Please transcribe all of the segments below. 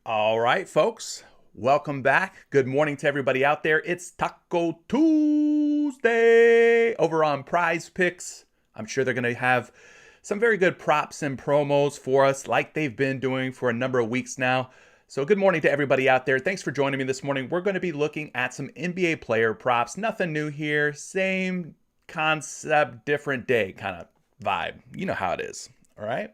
All right, folks. Welcome back. Good morning to everybody out there. It's Taco Tuesday over on PrizePicks. I'm sure they're going to have some very good props and promos for us like they've been doing for a number of weeks now. So good morning to everybody out there. Thanks for joining me this morning. We're going to be looking at some NBA player props. Nothing new here. Same concept, different day kind of vibe. You know how it is. All right.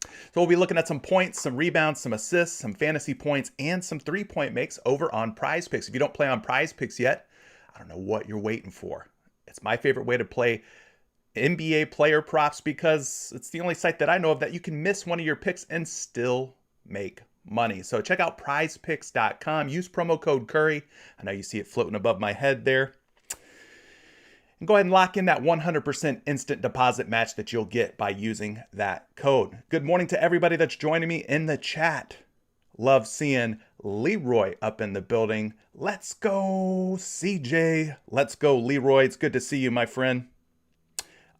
So we'll be looking at some points, some rebounds, some assists, some fantasy points, and some three-point makes over on PrizePicks. If you don't play on PrizePicks yet, I don't know what you're waiting for. It's my favorite way to play NBA player props because it's the only site that I know of that you can miss one of your picks and still make money. So check out prizepicks.com. Use promo code Curry. I know you see it floating above my head there. And go ahead and lock in that 100% instant deposit match that you'll get by using that code. Good morning to everybody that's joining me in the chat. Love seeing Leroy up in the building. Let's go, CJ. Let's go, Leroy. It's good to see you, my friend.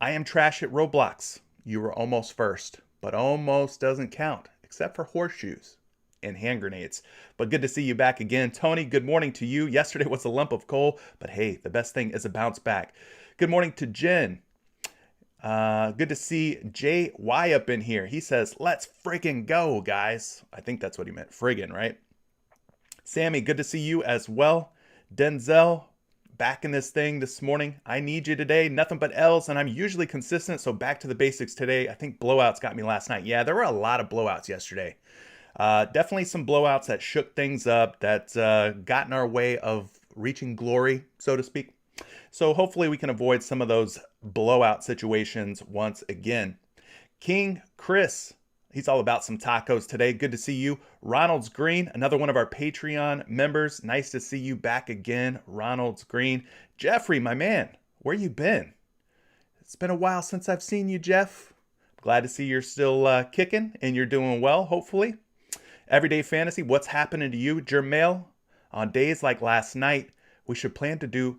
I am trash at Roblox. You were almost first, but almost doesn't count, except for horseshoes and hand grenades. But good to see you back again. Tony, good morning to you. Yesterday was a lump of coal, but hey, the best thing is a bounce back. Good morning to Jen. Good to see JY up in here. He says, let's friggin' go, guys. I think that's what he meant, friggin', right? Sammy, good to see you as well. Denzel, back in this thing this morning. I need you today. Nothing but L's, and I'm usually consistent, so back to the basics today. I think blowouts got me last night. Yeah, there were a lot of blowouts yesterday. Definitely some blowouts that shook things up, that got in our way of reaching glory, so to speak. So hopefully we can avoid some of those blowout situations once again. King Chris, he's all about some tacos today. Good to see you. Ronald's Green, another one of our Patreon members. Nice to see you back again, Ronald's Green. Jeffrey, my man, where you been? It's been a while since I've seen you, Jeff. Glad to see you're still kicking and you're doing well, hopefully. Everyday Fantasy, what's happening to you? Jermail, on days like last night, we should plan to do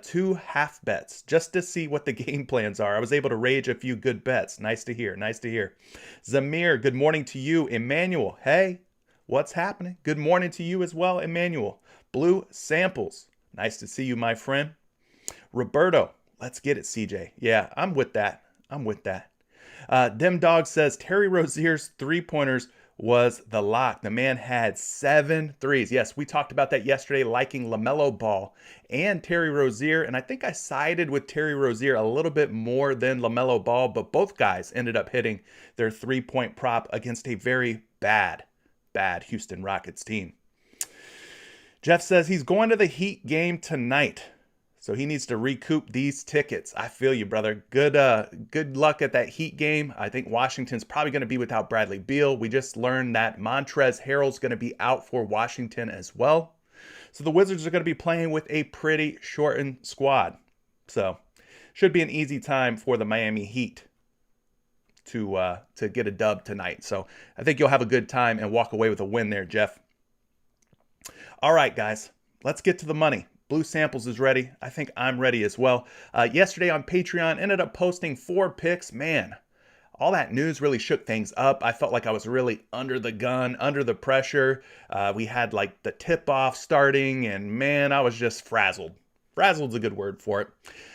2 half bets just to see what the game plans are. I was able to rage a few good bets. Nice to hear. Nice to hear. Zamir, good morning to you. Emmanuel, hey, what's happening? Good morning to you as well, Emmanuel. Blue Samples, nice to see you, my friend. Roberto, let's get it, CJ. Yeah, I'm with that. I'm with that. Dem Dog says Terry Rozier's three-pointers was the lock. The man had 7 threes. Yes, we talked about that yesterday, liking LaMelo Ball and Terry Rozier. And I think I sided with Terry Rozier a little bit more than LaMelo Ball, but both guys ended up hitting their three-point prop against a very bad Houston Rockets team. Jeff says he's going to the Heat game tonight, so he needs to recoup these tickets. I feel you, brother. Good luck at that Heat game. I think Washington's probably going to be without Bradley Beal. We just learned that Montrezl Harrell's going to be out for Washington as well. So the Wizards are going to be playing with a pretty shortened squad. So should be an easy time for the Miami Heat to get a dub tonight. So I think you'll have a good time and walk away with a win there, Jeff. All right, guys, let's get to the money. Blue Samples is ready. I think I'm ready as well. Yesterday on Patreon, ended up posting 4 picks. Man, all that news really shook things up. I felt like I was really under the gun, under the pressure. We had like the tip-off starting, and man, I was just frazzled. Frazzled's a good word for it.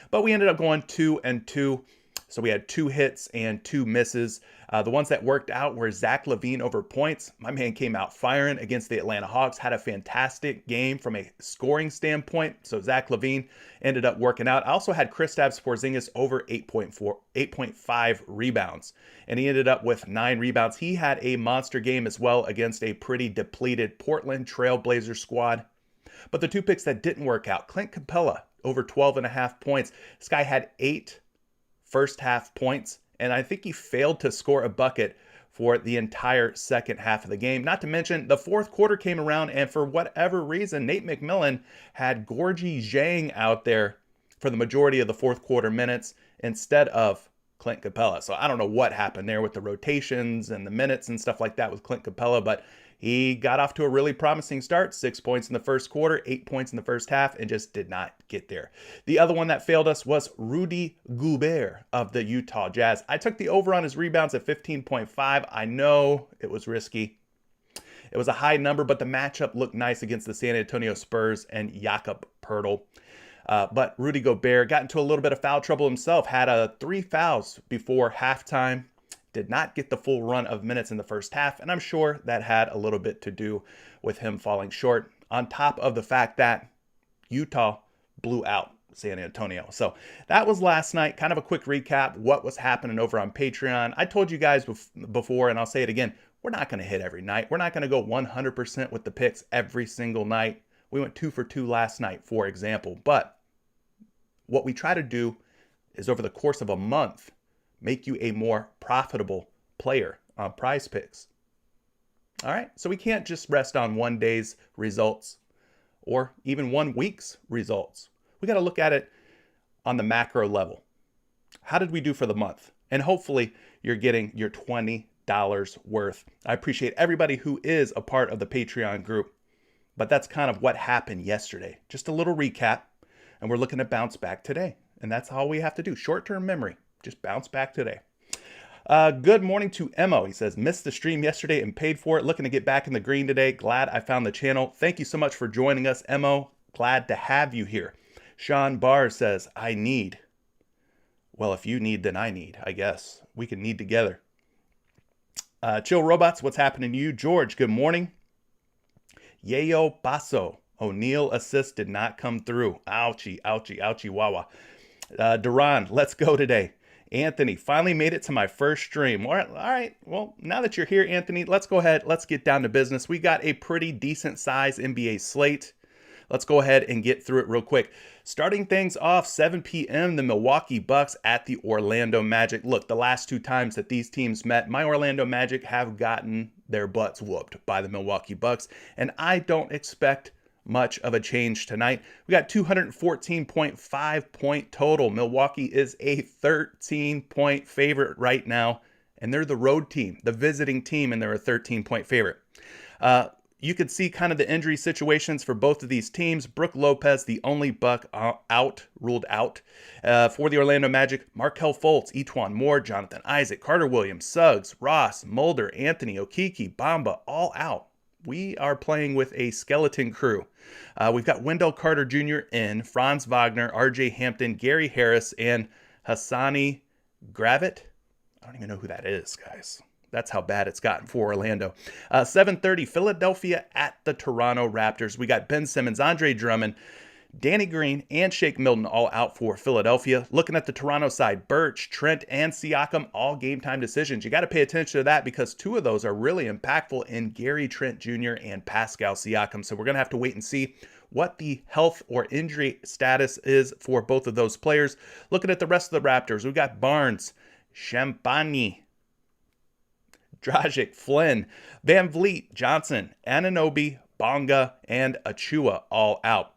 But we ended up going 2-2. So we had 2 hits and 2 misses. The ones that worked out were Zach LaVine over points. My man came out firing against the Atlanta Hawks, had a fantastic game from a scoring standpoint. So Zach LaVine ended up working out. I also had Kristaps Porzingis over 8.5 rebounds, and he ended up with 9 rebounds. He had a monster game as well against a pretty depleted Portland Trailblazer squad. But the 2 picks that didn't work out, Clint Capella over 12.5 points. This guy had 8 first half points, and I think he failed to score a bucket for the entire second half of the game. Not to mention, the fourth quarter came around, and for whatever reason, Nate McMillan had Gorgie Zhang out there for the majority of the fourth quarter minutes instead of Clint Capella. So I don't know what happened there with the rotations and the minutes and stuff like that with Clint Capella, but he got off to a really promising start. 6 points in the first quarter, 8 points in the first half, and just did not get there. The other one that failed us was Rudy Gobert of the Utah Jazz. I took the over on his rebounds at 15.5. I know it was risky. It was a high number, but the matchup looked nice against the San Antonio Spurs and Jakob Poeltl. But Rudy Gobert got into a little bit of foul trouble himself, had 3 fouls before halftime, did not get the full run of minutes in the first half, and I'm sure that had a little bit to do with him falling short, on top of the fact that Utah blew out San Antonio. So that was last night. Kind of a quick recap, what was happening over on Patreon. I told you guys before, and I'll say it again, we're not going to hit every night. We're not going to go 100% with the picks every single night. We went 2 for 2 last night, for example. But what we try to do is over the course of a month, make you a more profitable player on PrizePicks. All right, so we can't just rest on one day's results or even 1 week's results. We got to look at it on the macro level. How did we do for the month? And hopefully you're getting your $20 worth. I appreciate everybody who is a part of the Patreon group, but that's kind of what happened yesterday. Just a little recap, and we're looking to bounce back today. And that's all we have to do. Short-term memory, just bounce back today. Good morning to Emo. He says, missed the stream yesterday and paid for it. Looking to get back in the green today. Glad I found the channel. Thank you so much for joining us, Emo. Glad to have you here. Sean Barr says, I need. Well, if you need, then I need, I guess. We can need together. Chill Robots, what's happening to you? George, good morning. Yayo Basso. O'Neal assist did not come through. Ouchie, ouchie, ouchie, wawa. Duran, let's go today. Anthony, finally made it to my first stream. All right. Well, now that you're here, Anthony, let's go ahead. Let's get down to business. We got a pretty decent size NBA slate. Let's go ahead and get through it real quick. Starting things off, 7 p.m., the Milwaukee Bucks at the Orlando Magic. Look, the last 2 times that these teams met, my Orlando Magic have gotten their butts whooped by the Milwaukee Bucks, and I don't expect much of a change tonight. We got 214.5 point total. Milwaukee is a 13-point favorite right now, and they're the road team, the visiting team, and they're a 13-point favorite. You could see kind of the injury situations for both of these teams. Brook Lopez, the only Buck ruled out. For the Orlando Magic, Markelle Fultz, Etuan Moore, Jonathan Isaac, Carter Williams, Suggs, Ross, Mulder, Anthony, Okeke, Bamba, all out. We are playing with a skeleton crew. We've got Wendell Carter Jr. in, Franz Wagner, RJ Hampton, Gary Harris, and Hassani Gravett. I don't even know who that is, guys. That's how bad it's gotten for Orlando. 7:30, Philadelphia at the Toronto Raptors. We got Ben Simmons, Andre Drummond, Danny Green, and Shake Milton all out for Philadelphia. Looking at the Toronto side, Birch, Trent, and Siakam, all game time decisions. You got to pay attention to that because 2 of those are really impactful in Gary Trent Jr. and Pascal Siakam. So we're going to have to wait and see what the health or injury status is for both of those players. Looking at the rest of the Raptors, we've got Barnes, Champagny, Dragic, Flynn, Van Vliet, Johnson, Anunoby, Bonga, and Achua all out.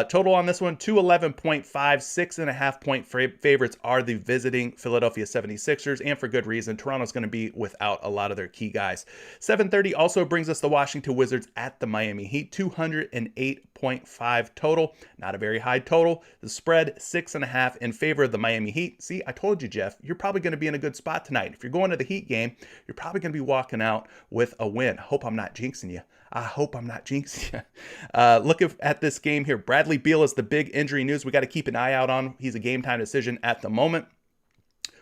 Total on this one, 211.5, 6.5 point favorites are the visiting Philadelphia 76ers, and for good reason. Toronto's going to be without a lot of their key guys. 7:30 also brings us the Washington Wizards at the Miami Heat, 208.5 total. Not a very high total. The spread, 6.5 in favor of the Miami Heat. See, I told you, Jeff, you're probably going to be in a good spot tonight. If you're going to the Heat game, you're probably going to be walking out with a win. Hope I'm not jinxing you. I hope I'm not jinxing you. Looking at this game here, Bradley Beal is the big injury news we got to keep an eye out on. He's a game time decision at the moment.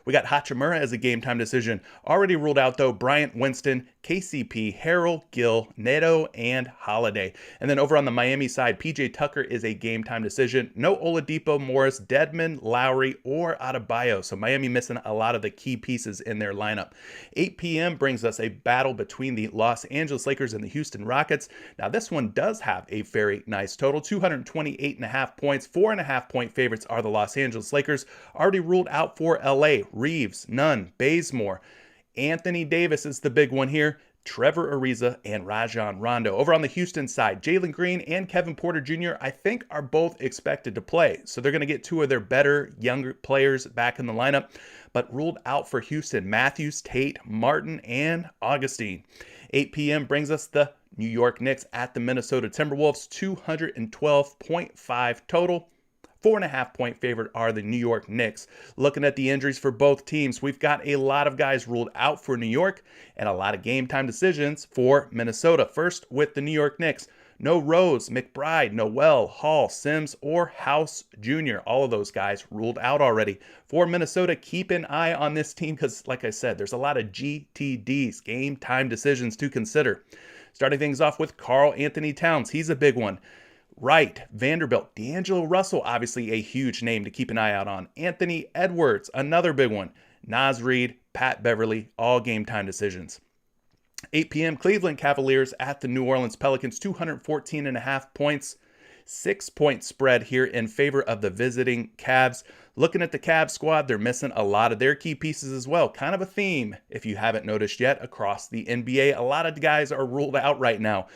We got Hachimura as a game time decision. Already ruled out, though, Bryant Winston, KCP, Harrell, Gill, Neto, and Holiday. And then over on the Miami side, PJ Tucker is a game time decision. No Oladipo, Morris, Dedmon, Lowry, or Adebayo. So Miami missing a lot of the key pieces in their lineup. 8 p.m. brings us a battle between the Los Angeles Lakers and the Houston Rockets. Now, this one does have a very nice total, 228.5 points. 4.5 point favorites are the Los Angeles Lakers. Already ruled out for LA. Reeves, Nunn, Bazemore. Anthony Davis is the big one here. Trevor Ariza and Rajon Rondo. Over on the Houston side, Jalen Green and Kevin Porter Jr. I think are both expected to play. So they're going to get 2 of their better younger players back in the lineup. But ruled out for Houston, Matthews, Tate, Martin, and Augustine. 8 p.m. brings us the New York Knicks at the Minnesota Timberwolves, 212.5 total. 4.5-point favorite are the New York Knicks. Looking at the injuries for both teams, we've got a lot of guys ruled out for New York and a lot of game time decisions for Minnesota. First with the New York Knicks. No Rose, McBride, Noel, Hall, Sims, or House Jr. All of those guys ruled out already. For Minnesota, keep an eye on this team because, like I said, there's a lot of GTDs, game time decisions to consider. Starting things off with Karl Anthony Towns. He's a big one. Wright, Vanderbilt, D'Angelo Russell, obviously a huge name to keep an eye out on. Anthony Edwards, another big one. Naz Reid, Pat Beverly, all game time decisions. 8 p.m. Cleveland Cavaliers at the New Orleans Pelicans, 214.5 points. 6-point spread here in favor of the visiting Cavs. Looking at the Cavs squad, they're missing a lot of their key pieces as well. Kind of a theme, if you haven't noticed yet, across the NBA. A lot of guys are ruled out right now.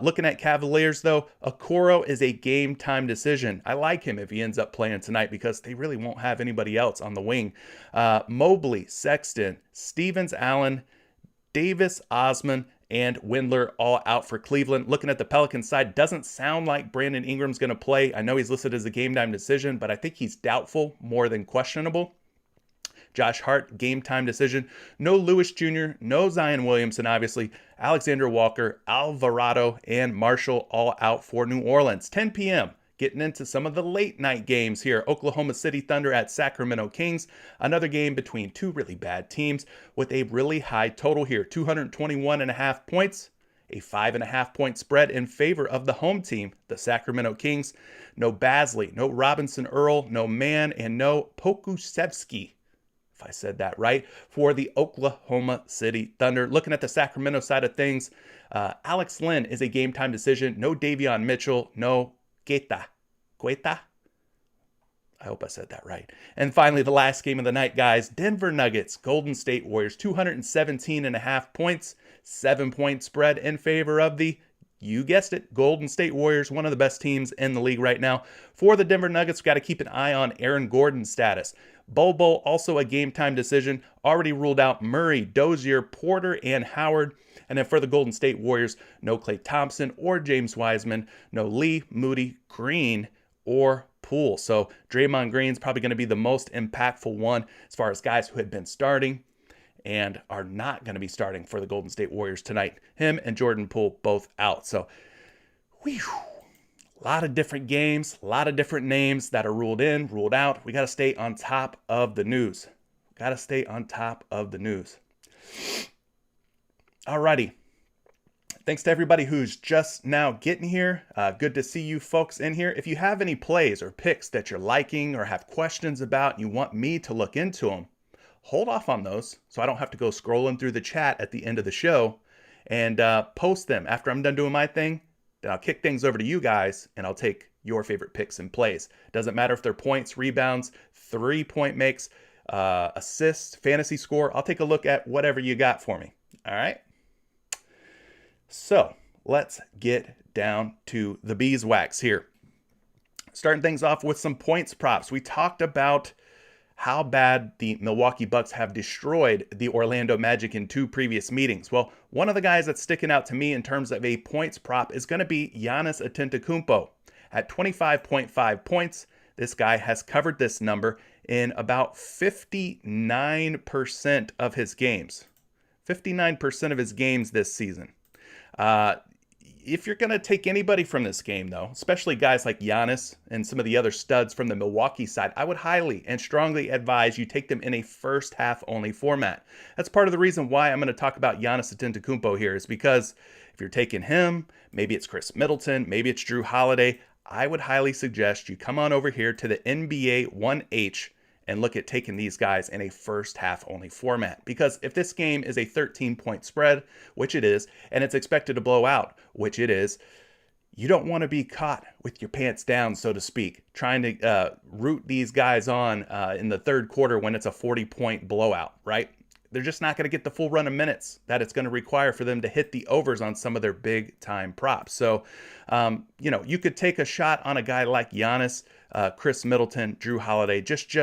Looking at Cavaliers, though, Okoro is a game time decision. I like him if he ends up playing tonight because they really won't have anybody else on the wing. Mobley, Sexton, Stevens, Allen, Davis, Osman, and Windler all out for Cleveland. Looking at the Pelicans side, doesn't sound like Brandon Ingram's going to play. I know he's listed as a game time decision, but I think he's doubtful more than questionable. Josh Hart, game time decision. No Lewis Jr., no Zion Williamson, obviously. Alexander Walker, Alvarado, and Marshall all out for New Orleans. 10 p.m. Getting into some of the late night games here. Oklahoma City Thunder at Sacramento Kings. Another game between two really bad teams with a really high total here. 221.5 points. A 5.5-point spread in favor of the home team, the Sacramento Kings. No Basley, no Robinson Earl, no Mann, and no Pokusevski, if I said that right, for the Oklahoma City Thunder. Looking at the Sacramento side of things, Alex Len is a game time decision. No Davion Mitchell, no Queta. I hope I said that right. And finally, the last game of the night, guys. Denver Nuggets, Golden State Warriors, 217.5 points, 7-point spread in favor of the, you guessed it, Golden State Warriors, one of the best teams in the league right now. For the Denver Nuggets, we've got to keep an eye on Aaron Gordon's status. Bobo, also a game time decision, already ruled out Murray, Dozier, Porter, and Howard. And then for the Golden State Warriors, no Klay Thompson or James Wiseman, no Lee, Moody, Green, or Poole. So Draymond Green's probably going to be the most impactful one as far as guys who had been starting and are not going to be starting for the Golden State Warriors tonight. Him and Jordan Poole both out. So, a lot of different games, a lot of different names that are ruled in, ruled out. We got to stay on top of the news. Alrighty. Thanks to everybody who's just now getting here. Good to see you folks in here. If you have any plays or picks that you're liking or have questions about and you want me to look into them, hold off on those so I don't have to go scrolling through the chat at the end of the show and post them after I'm done doing my thing. Then I'll kick things over to you guys and I'll take your favorite picks and plays. Doesn't matter if they're points, rebounds, 3-point makes, assists, fantasy score. I'll take a look at whatever you got for me. All right. So let's get down to the beeswax here. Starting things off with some points props. We talked about how bad the Milwaukee Bucks have destroyed the Orlando Magic in 2 previous meetings. Well, one of the guys that's sticking out to me in terms of a points prop is going to be Giannis Antetokounmpo. At 25.5 points, this guy has covered this number in about 59% of his games. 59% of his games this season. If you're going to take anybody from this game, though, especially guys like Giannis and some of the other studs from the Milwaukee side, I would highly and strongly advise you take them in a first half only format. That's part of the reason why I'm going to talk about Giannis Antetokounmpo here, is because if you're taking him, maybe it's Chris Middleton, maybe it's Drew Holiday, I would highly suggest you come on over here to the NBA 1H and look at taking these guys in a first half only format. Because if this game is a 13-point spread, which it is, and it's expected to blow out, which it is, you don't want to be caught with your pants down, so to speak, trying to root these guys on in the third quarter when it's a 40-point blowout, right? They're just not going to get the full run of minutes that it's going to require for them to hit the overs on some of their big time props. So, you could take a shot on a guy like Giannis. Chris Middleton, Drew Holiday. Just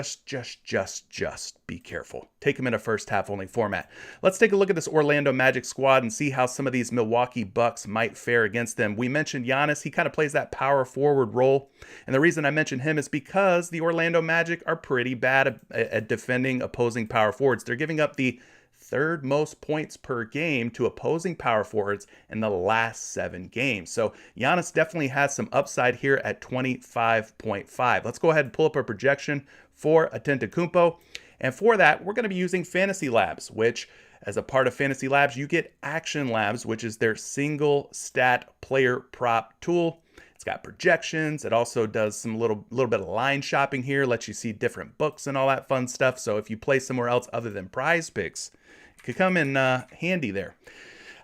be careful. Take them in a first half only format. Let's take a look at this Orlando Magic squad and see how some of these Milwaukee Bucks might fare against them. We mentioned Giannis. He kind of plays that power forward role. And the reason I mentioned him is because the Orlando Magic are pretty bad at defending opposing power forwards. They're giving up the third most points per game to opposing power forwards in the last 7 games. So Giannis definitely has some upside here at 25.5. Let's go ahead and pull up our projection for Antetokounmpo. And for that, we're going to be using Fantasy Labs, which as a part of Fantasy Labs, you get Action Labs, which is their single stat player prop tool. It's got projections. It also does some little bit of line shopping here, lets you see different books and all that fun stuff. So if you play somewhere else other than PrizePicks, it could come in handy there.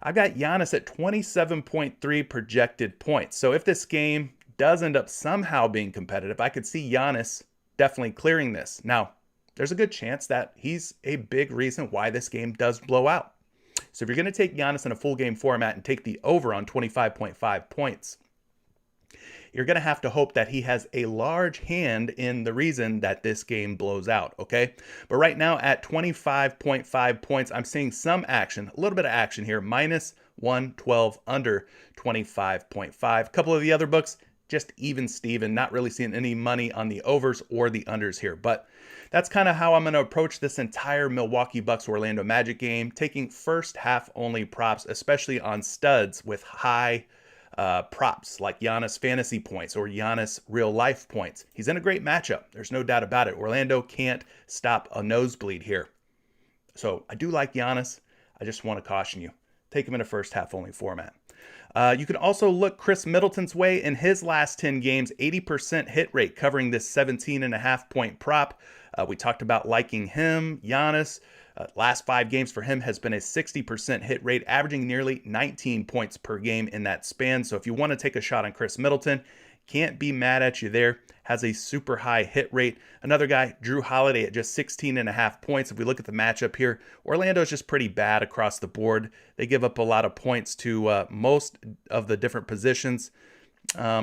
I've got Giannis at 27.3 projected points. So if this game does end up somehow being competitive, I could see Giannis definitely clearing this. Now, there's a good chance that he's a big reason why this game does blow out. So if you're going to take Giannis in a full game format and take the over on 25.5 points, you're going to have to hope that he has a large hand in the reason that this game blows out, okay? But right now at 25.5 points, I'm seeing some action, a little bit of action here, minus 112 under 25.5. A couple of the other books, just even Steven, not really seeing any money on the overs or the unders here. But that's kind of how I'm going to approach this entire Milwaukee Bucks Orlando Magic game, taking first half only props, especially on studs with high props like Giannis fantasy points or Giannis real life points. He's in a great matchup. There's no doubt about it. Orlando can't stop a nosebleed here. So I do like Giannis. I just want to caution you. Take him in a first half only format. You can also look Chris Middleton's way in his last 10 games, 80% hit rate covering this 17.5 point prop. We talked about liking him, Giannis. Last 5 games for him has been a 60% hit rate, averaging nearly 19 points per game in that span. So if you want to take a shot on Chris Middleton, can't be mad at you there. Has a super high hit rate. Another guy, Drew Holiday, at just 16.5 points. If we look at the matchup here, Orlando is just pretty bad across the board. They give up a lot of points to most of the different positions.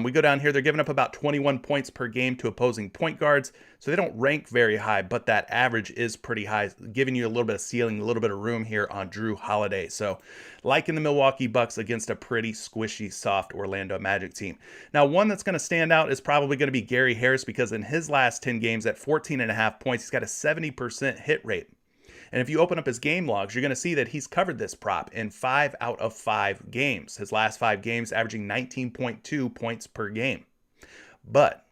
We go down here, they're giving up about 21 points per game to opposing point guards. So they don't rank very high, but that average is pretty high, giving you a little bit of ceiling, a little bit of room here on Drew Holiday. So liking the Milwaukee Bucks against a pretty squishy, soft Orlando Magic team. Now, one that's going to stand out is probably going to be Gary Harris, because in his last 10 games at 14.5 points, he's got a 70% hit rate. And if you open up his game logs, you're going to see that he's covered this prop in 5 out of 5 games. His last 5 games averaging 19.2 points per game. But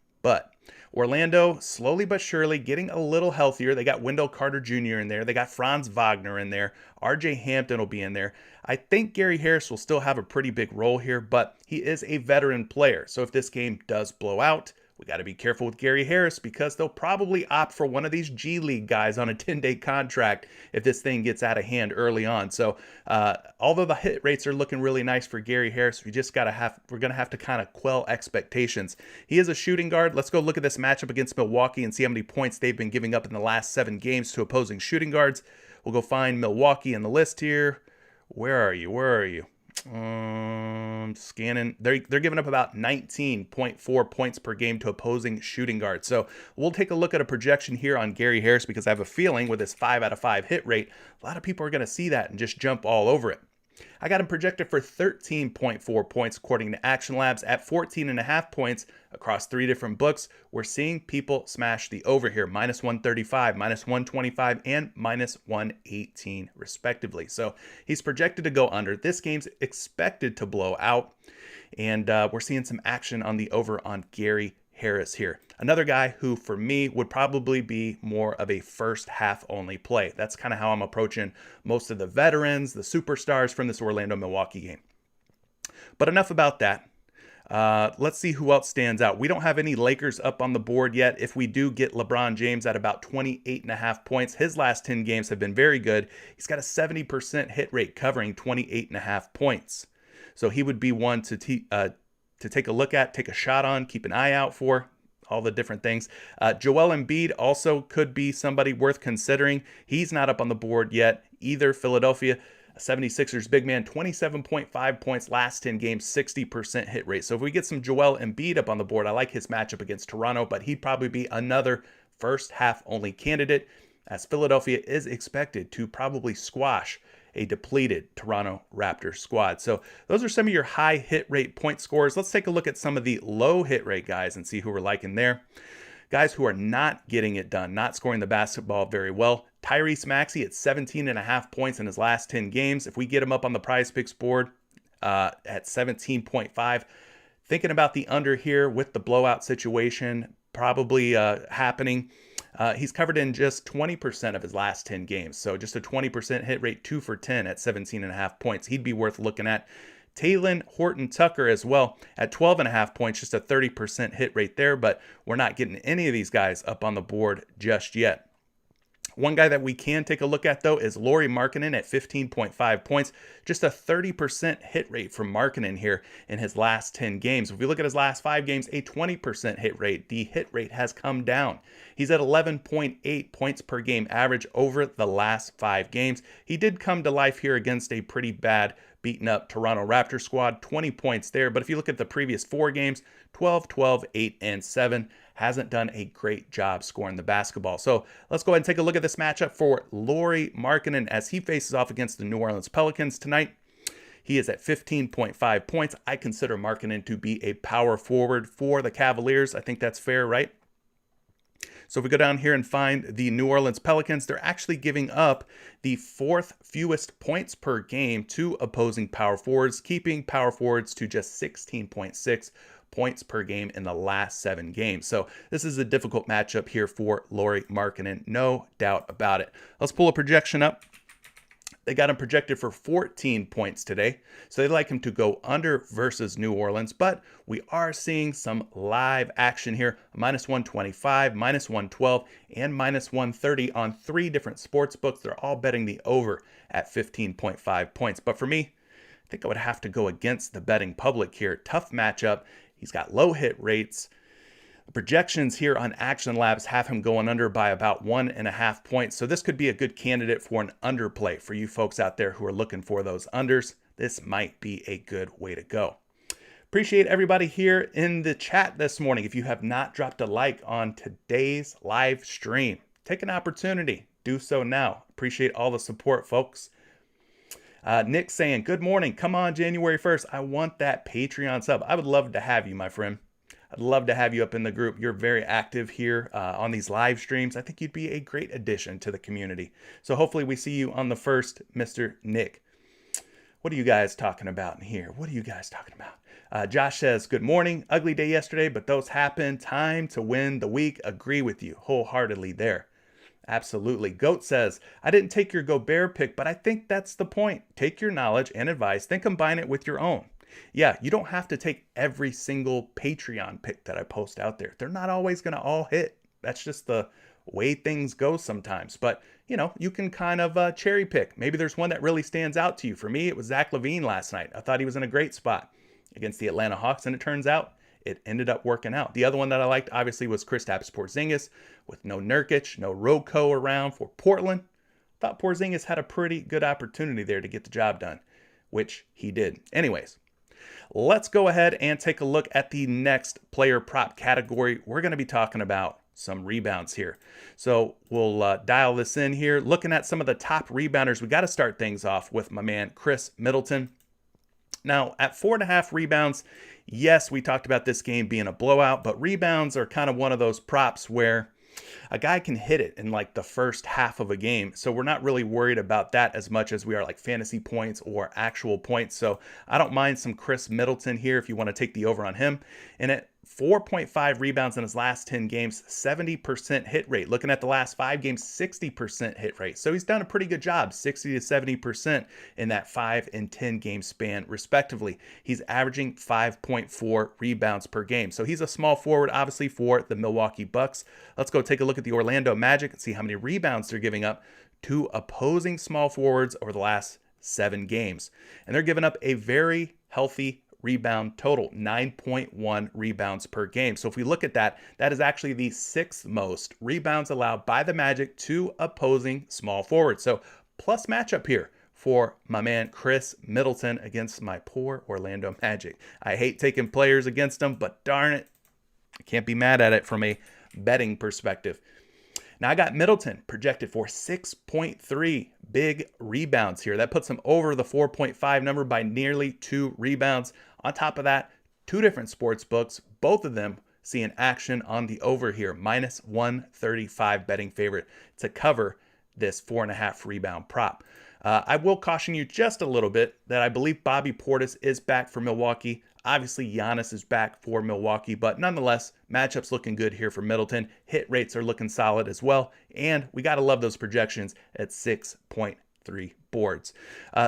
Orlando, slowly but surely, getting a little healthier. They got Wendell Carter Jr. in there. They got Franz Wagner in there. RJ Hampton will be in there. I think Gary Harris will still have a pretty big role here, but he is a veteran player. So if this game does blow out, we got to be careful with Gary Harris, because they'll probably opt for one of these G League guys on a 10-day contract if this thing gets out of hand early on. So although the hit rates are looking really nice for Gary Harris, we're going to have to kind of quell expectations. He is a shooting guard. Let's go look at this matchup against Milwaukee and see how many points they've been giving up in the last 7 games to opposing shooting guards. We'll go find Milwaukee in the list here. Where are you? Scanning. They're giving up about 19.4 points per game to opposing shooting guards. So we'll take a look at a projection here on Gary Harris, because I have a feeling with his 5 out of 5 hit rate, a lot of people are going to see that and just jump all over it. I got him projected for 13.4 points according to Action Labs at 14.5 points across 3 different books. We're seeing people smash the over here, minus 135, minus 125, and minus 118 respectively. So he's projected to go under. This game's expected to blow out, and we're seeing some action on the over on Gary Harris here. Another guy who, for me, would probably be more of a first half only play. That's kind of how I'm approaching most of the veterans, the superstars from this Orlando-Milwaukee game. But enough about that. Let's see who else stands out. We don't have any Lakers up on the board yet. If we do get LeBron James at about 28.5 points, his last 10 games have been very good. He's got a 70% hit rate covering 28.5 points. So he would be one to take a look at, take a shot on, keep an eye out for, all the different things. Joel Embiid also could be somebody worth considering. He's not up on the board yet either. Philadelphia, 76ers big man, 27.5 points, last 10 games, 60% hit rate. So if we get some Joel Embiid up on the board, I like his matchup against Toronto, but he'd probably be another first half only candidate, as Philadelphia is expected to probably squash a depleted Toronto Raptors squad. So those are some of your high hit rate point scorers. Let's take a look at some of the low hit rate guys and see who we're liking there. Guys who are not getting it done, not scoring the basketball very well. Tyrese Maxey at 17.5 points in his last 10 games. If we get him up on the PrizePicks board at 17.5, thinking about the under here with the blowout situation probably happening. He's covered in just 20% of his last 10 games. So just a 20% hit rate, 2 for 10 at 17.5 points. He'd be worth looking at. Talen Horton-Tucker as well at 12.5 points, just a 30% hit rate there, but we're not getting any of these guys up on the board just yet. One guy that we can take a look at, though, is Lauri Markkanen at 15.5 points. Just a 30% hit rate from Markkanen here in his last 10 games. If we look at his last 5 games, a 20% hit rate. The hit rate has come down. He's at 11.8 points per game average over the last 5 games. He did come to life here against a pretty bad, beaten up Toronto Raptors squad. 20 points there. But if you look at the previous 4 games, 12, 12, 8, and 7. Hasn't done a great job scoring the basketball. So let's go ahead and take a look at this matchup for Lauri Markkanen as he faces off against the New Orleans Pelicans tonight. He is at 15.5 points. I consider Markkanen to be a power forward for the Cavaliers. I think that's fair, right? So if we go down here and find the New Orleans Pelicans, they're actually giving up the 4th fewest points per game to opposing power forwards, keeping power forwards to just 16.6 points per game in the last 7 games. So this is a difficult matchup here for Lauri Markkanen, no doubt about it. Let's pull a projection up. They got him projected for 14 points today, so they'd like him to go under versus New Orleans, but we are seeing some live action here. -125, -112, and -130 on 3 different sports books. They're all betting the over at 15.5 points. But for me, I think I would have to go against the betting public here. Tough matchup. He's got low hit rates. The projections here on Action Labs have him going under by about 1.5 points. So this could be a good candidate for an underplay for you folks out there who are looking for those unders. This might be a good way to go. Appreciate everybody here in the chat this morning. If you have not dropped a like on today's live stream, take an opportunity. Do so now. Appreciate all the support, folks. Nick saying, good morning. Come on, January 1st. I want that Patreon sub. I would love to have you, my friend. I'd love to have you up in the group. You're very active here on these live streams. I think you'd be a great addition to the community. So hopefully we see you on the 1st, Mr. Nick. What are you guys talking about in here? What are you guys talking about? Josh says, good morning. Ugly day yesterday, but those happen. Time to win the week. Agree with you wholeheartedly there. Absolutely. Goat says, I didn't take your Gobert pick, but I think that's the point. Take your knowledge and advice, then combine it with your own. Yeah, you don't have to take every single Patreon pick that I post out there. They're not always going to all hit. That's just the way things go sometimes. But, you know, you can kind of cherry pick. Maybe there's one that really stands out to you. For me, it was Zach LaVine last night. I thought he was in a great spot against the Atlanta Hawks, and it turns out it ended up working out. The other one that I liked, obviously, was Kristaps Porzingis with no Nurkic, no Roko around for Portland. Thought Porzingis had a pretty good opportunity there to get the job done, which he did. Anyways, let's go ahead and take a look at the next player prop category. We're going to be talking about some rebounds here. So we'll dial this in here. Looking at some of the top rebounders, we got to start things off with my man, Chris Middleton. Now, at 4.5 rebounds, yes, we talked about this game being a blowout, but rebounds are kind of one of those props where a guy can hit it in like the first half of a game. So we're not really worried about that as much as we are like fantasy points or actual points. So I don't mind some Chris Middleton here if you want to take the over on him. And at 4.5 rebounds in his last 10 games, 70% hit rate. Looking at the last 5 games, 60% hit rate. So he's done a pretty good job, 60 to 70% in that 5 and 10 game span, respectively. He's averaging 5.4 rebounds per game. So he's a small forward, obviously, for the Milwaukee Bucks. Let's go take a look at the Orlando Magic and see how many rebounds they're giving up to opposing small forwards over the last 7 games. And they're giving up a very healthy rebound total, 9.1 rebounds per game. So if we look at that, that is actually the 6th most rebounds allowed by the Magic to opposing small forwards. So plus matchup here for my man Chris Middleton against my poor Orlando Magic. I hate taking players against them, but darn it, I can't be mad at it from a betting perspective. Now I got Middleton projected for 6.3 big rebounds here. That puts him over the 4.5 number by nearly 2 rebounds. On top of that, 2 different sports books, both of them seeing action on the over here, minus 135 betting favorite to cover this 4.5 rebound prop. I will caution you just a little bit that I believe Bobby Portis is back for Milwaukee. Obviously, Giannis is back for Milwaukee, but nonetheless, matchups looking good here for Middleton. Hit rates are looking solid as well, and we got to love those projections at 6.3 boards.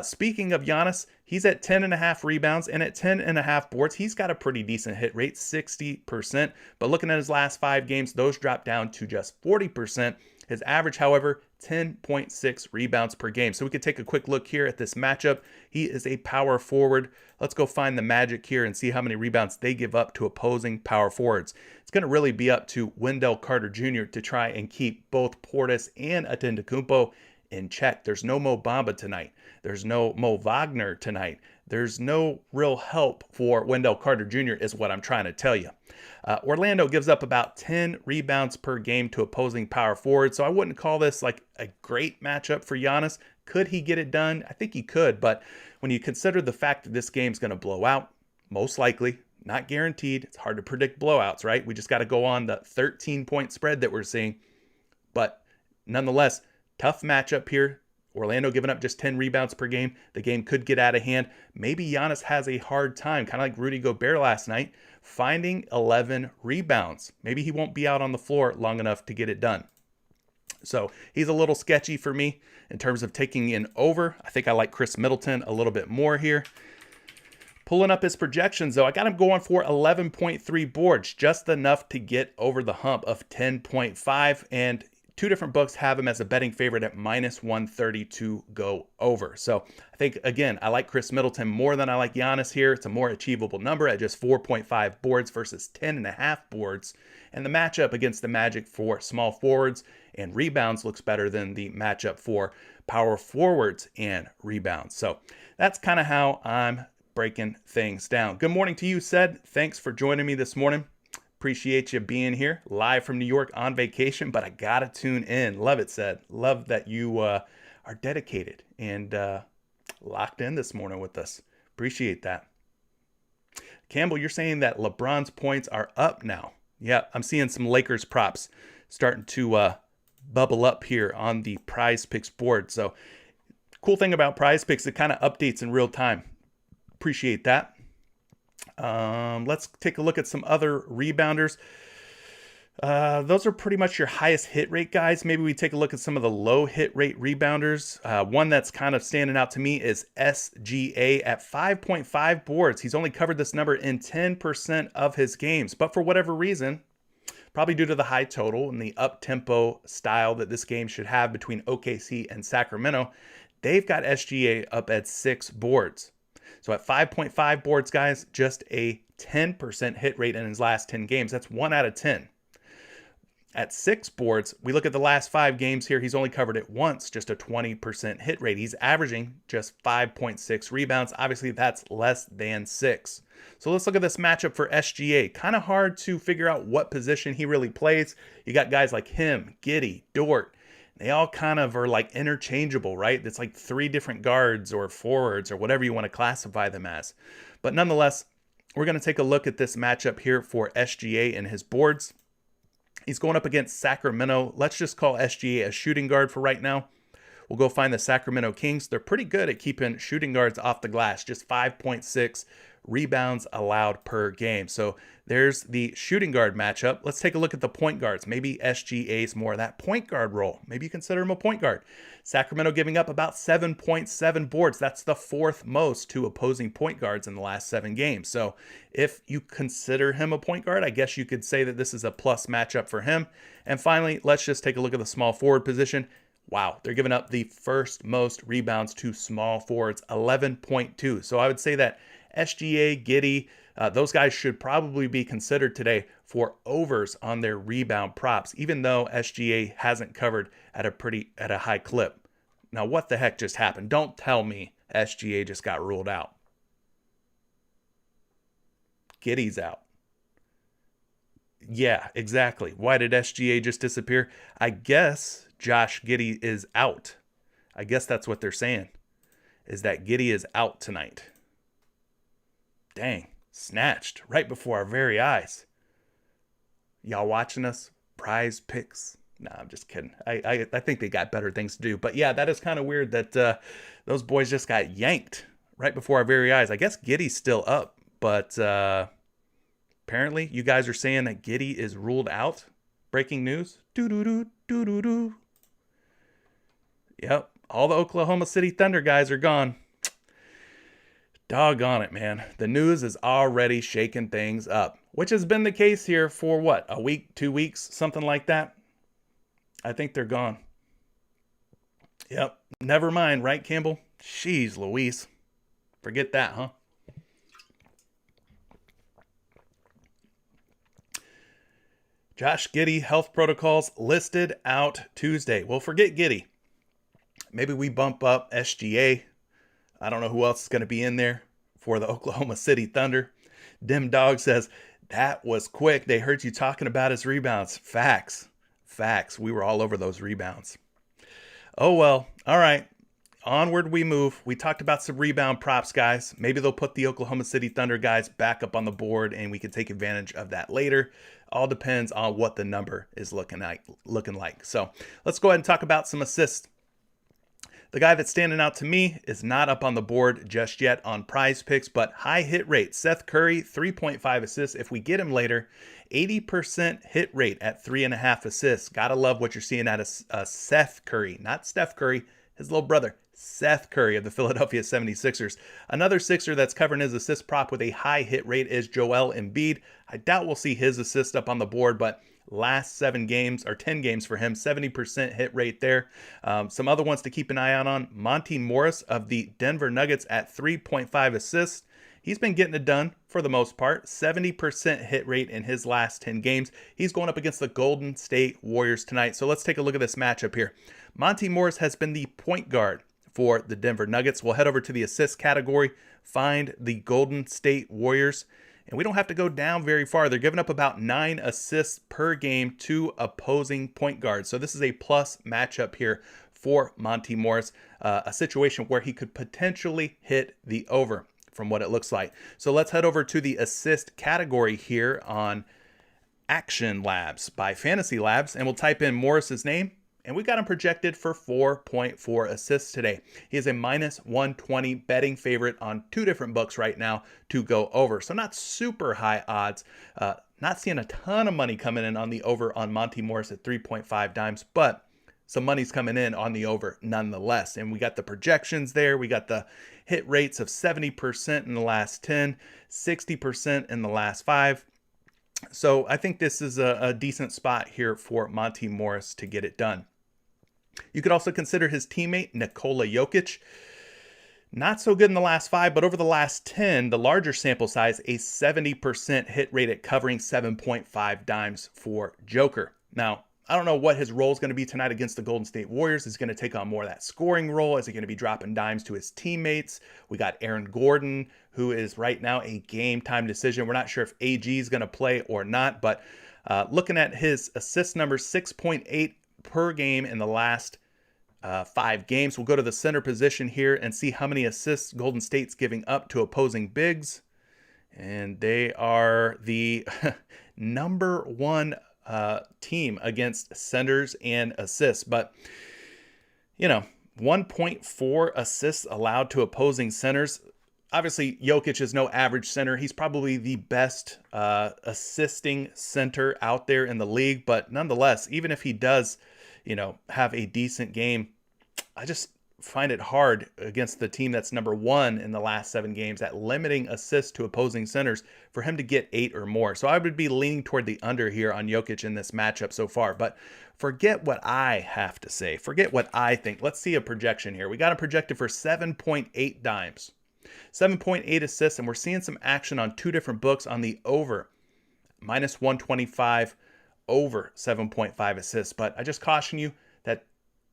Speaking of Giannis, he's at 10.5 rebounds, and at 10.5 boards, he's got a pretty decent hit rate, 60%. But looking at his last 5 games, those dropped down to just 40%. His average, however, 10.6 rebounds per game. So we could take a quick look here at this matchup. He is a power forward. Let's go find the Magic here and see how many rebounds they give up to opposing power forwards. It's going to really be up to Wendell Carter Jr. to try and keep both Portis and Antetokounmpo in check. There's no Mo Bamba tonight. There's no Mo Wagner tonight. There's no real help for Wendell Carter Jr. is what I'm trying to tell you. Orlando gives up about 10 rebounds per game to opposing power forwards, so I wouldn't call this like a great matchup for Giannis. Could he get it done? I think he could, but when you consider the fact that this game's going to blow out, most likely, not guaranteed. It's hard to predict blowouts, right? We just got to go on the 13-point spread that we're seeing. But nonetheless, tough matchup here. Orlando giving up just 10 rebounds per game. The game could get out of hand. Maybe Giannis has a hard time, kind of like Rudy Gobert last night, finding 11 rebounds. Maybe he won't be out on the floor long enough to get it done. So he's a little sketchy for me in terms of taking in over. I think I like Chris Middleton a little bit more here. Pulling up his projections, though, I got him going for 11.3 boards, just enough to get over the hump of 10.5. And 2 different books have him as a betting favorite at minus 130 to go over. So I think, again, I like Chris Middleton more than I like Giannis here. It's a more achievable number at just 4.5 boards versus 10.5 boards. And the matchup against the Magic for small forwards and rebounds looks better than the matchup for power forwards and rebounds. So that's kind of how I'm breaking things down. Good morning to you, Sed. Thanks for joining me this morning. Appreciate you being here live from New York on vacation, but I gotta tune in. Love it, Sed. Love that you are dedicated and locked in this morning with us. Appreciate that. Campbell, you're saying that LeBron's points are up now. Yeah, I'm seeing some Lakers props starting to bubble up here on the PrizePicks board. So cool thing about PrizePicks, it kind of updates in real time. Appreciate that. Let's take a look at some other rebounders. Those are pretty much your highest hit rate guys. Maybe we take a look at some of the low hit rate rebounders. One that's kind of standing out to me is SGA at 5.5 boards. He's only covered this number in 10% of his games, but for whatever reason, probably due to the high total and the up-tempo style that this game should have between OKC and Sacramento, they've got SGA up at 6 boards. So at 5.5 boards, guys, just a 10% hit rate in his last 10 games. That's 1 out of 10. At 6 boards, we look at the last 5 games here. He's only covered it once, just a 20% hit rate. He's averaging just 5.6 rebounds. Obviously, that's less than 6. So let's look at this matchup for SGA. Kind of hard to figure out what position he really plays. You got guys like him, Giddey, Dort. They all kind of are like interchangeable, right? It's like 3 different guards or forwards or whatever you want to classify them as. But nonetheless, we're going to take a look at this matchup here for SGA and his boards. He's going up against Sacramento. Let's just call SGA a shooting guard for right now. We'll go find the Sacramento Kings. They're pretty good at keeping shooting guards off the glass, just 5.6 rebounds allowed per game. So there's the shooting guard matchup. Let's take a look at the point guards. Maybe SGA's more of that point guard role. Maybe you consider him a point guard. Sacramento giving up about 7.7 boards. That's the 4th most to opposing point guards in the last 7 games. So if you consider him a point guard, I guess you could say that this is a plus matchup for him. And finally, let's just take a look at the small forward position. Wow, they're giving up the 1st most rebounds to small forwards, 11.2. So I would say that SGA, Giddey, those guys should probably be considered today for overs on their rebound props, even though SGA hasn't covered at a high clip. Now, what the heck just happened? Don't tell me SGA just got ruled out. Giddey's out. Yeah, exactly. Why did SGA just disappear? I guess Josh Giddey is out. I guess that's what they're saying, is that Giddey is out tonight. Dang, snatched right before our very eyes. Y'all watching us? PrizePicks? Nah, I'm just kidding. I think they got better things to do. But yeah, that is kind of weird that those boys just got yanked right before our very eyes. I guess Giddey's still up, but apparently you guys are saying that Giddey is ruled out. Breaking news. Doo-doo-doo. Yep, all the Oklahoma City Thunder guys are gone. Doggone it, man. The news is already shaking things up, which has been the case here for what, a week, 2 weeks, something like that. I think they're gone. Yep, never mind, right, Campbell? Jeez Louise. Forget that, huh? Josh Giddey health protocols listed out Tuesday. Well, forget Giddey. Maybe we bump up SGA. I don't know who else is going to be in there for the Oklahoma City Thunder. Dim Dog says, that was quick. They heard you talking about his rebounds. Facts. We were all over those rebounds. Oh, well. All right. Onward we move. We talked about some rebound props, guys. Maybe they'll put the Oklahoma City Thunder guys back up on the board, and we can take advantage of that later. All depends on what the number is looking like. So let's go ahead and talk about some assists. The guy that's standing out to me is not up on the board just yet on PrizePicks, but high hit rate. Seth Curry, 3.5 assists. If we get him later, 80% hit rate at 3.5 assists. Gotta love what you're seeing out of Seth Curry, not Steph Curry, his little brother, Seth Curry of the Philadelphia 76ers. Another Sixer that's covering his assist prop with a high hit rate is Joel Embiid. I doubt we'll see his assist up on the board, but last 7 games or 10 games for him, 70% hit rate there. Some other ones to keep an eye out on. Monty Morris of the Denver Nuggets at 3.5 assists. He's been getting it done for the most part. 70% hit rate in his last 10 games. He's going up against the Golden State Warriors tonight. So let's take a look at this matchup here. Monty Morris has been the point guard for the Denver Nuggets. We'll head over to the assist category, find the Golden State Warriors. And we don't have to go down very far. They're giving up about 9 assists per game to opposing point guards. So this is a plus matchup here for Monty Morris, a situation where he could potentially hit the over from what it looks like. So let's head over to the assist category here on Action Labs by Fantasy Labs, and we'll type in Morris's name. And we got him projected for 4.4 assists today. He is a minus 120 betting favorite on 2 different books right now to go over. So not super high odds. Not seeing a ton of money coming in on the over on Monty Morris at 3.5 dimes, but some money's coming in on the over nonetheless. And we got the projections there. We got the hit rates of 70% in the last 10, 60% in the last 5. So I think this is a decent spot here for Monty Morris to get it done. You could also consider his teammate, Nikola Jokic. Not so good in the last 5, but over the last 10, the larger sample size, a 70% hit rate at covering 7.5 dimes for Joker. Now, I don't know what his role is going to be tonight against the Golden State Warriors. Is he going to take on more of that scoring role? Is he going to be dropping dimes to his teammates? We got Aaron Gordon, who is right now a game time decision. We're not sure if AG is going to play or not, but looking at his assist numbers, 6.8 per game in the last 5 games. We'll go to the center position here and see how many assists Golden State's giving up to opposing bigs. And they are the number 1 team against centers and assists. But, 1.4 assists allowed to opposing centers. Obviously, Jokic is no average center. He's probably the best assisting center out there in the league. But nonetheless, even if he does, have a decent game, I just find it hard against the team that's number 1 in the last 7 games at limiting assists to opposing centers for him to get 8 or more. So I would be leaning toward the under here on Jokic in this matchup so far. But forget what I have to say. Forget what I think. Let's see a projection here. We got him projected for 7.8 dimes. 7.8 assists, and we're seeing some action on 2 different books on the over. Minus 125 over 7.5 assists. But I just caution you that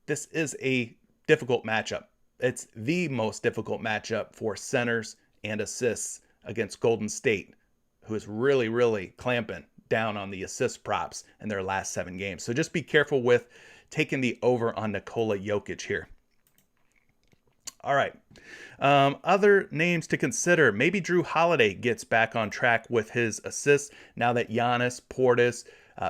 this is a difficult matchup. It's the most difficult matchup for centers and assists against Golden State, who is really, really clamping down on the assist props in their last 7 games. So just be careful with taking the over on Nikola Jokic here. All right. Other names to consider. Maybe Drew Holiday gets back on track with his assists now that Giannis, Portis,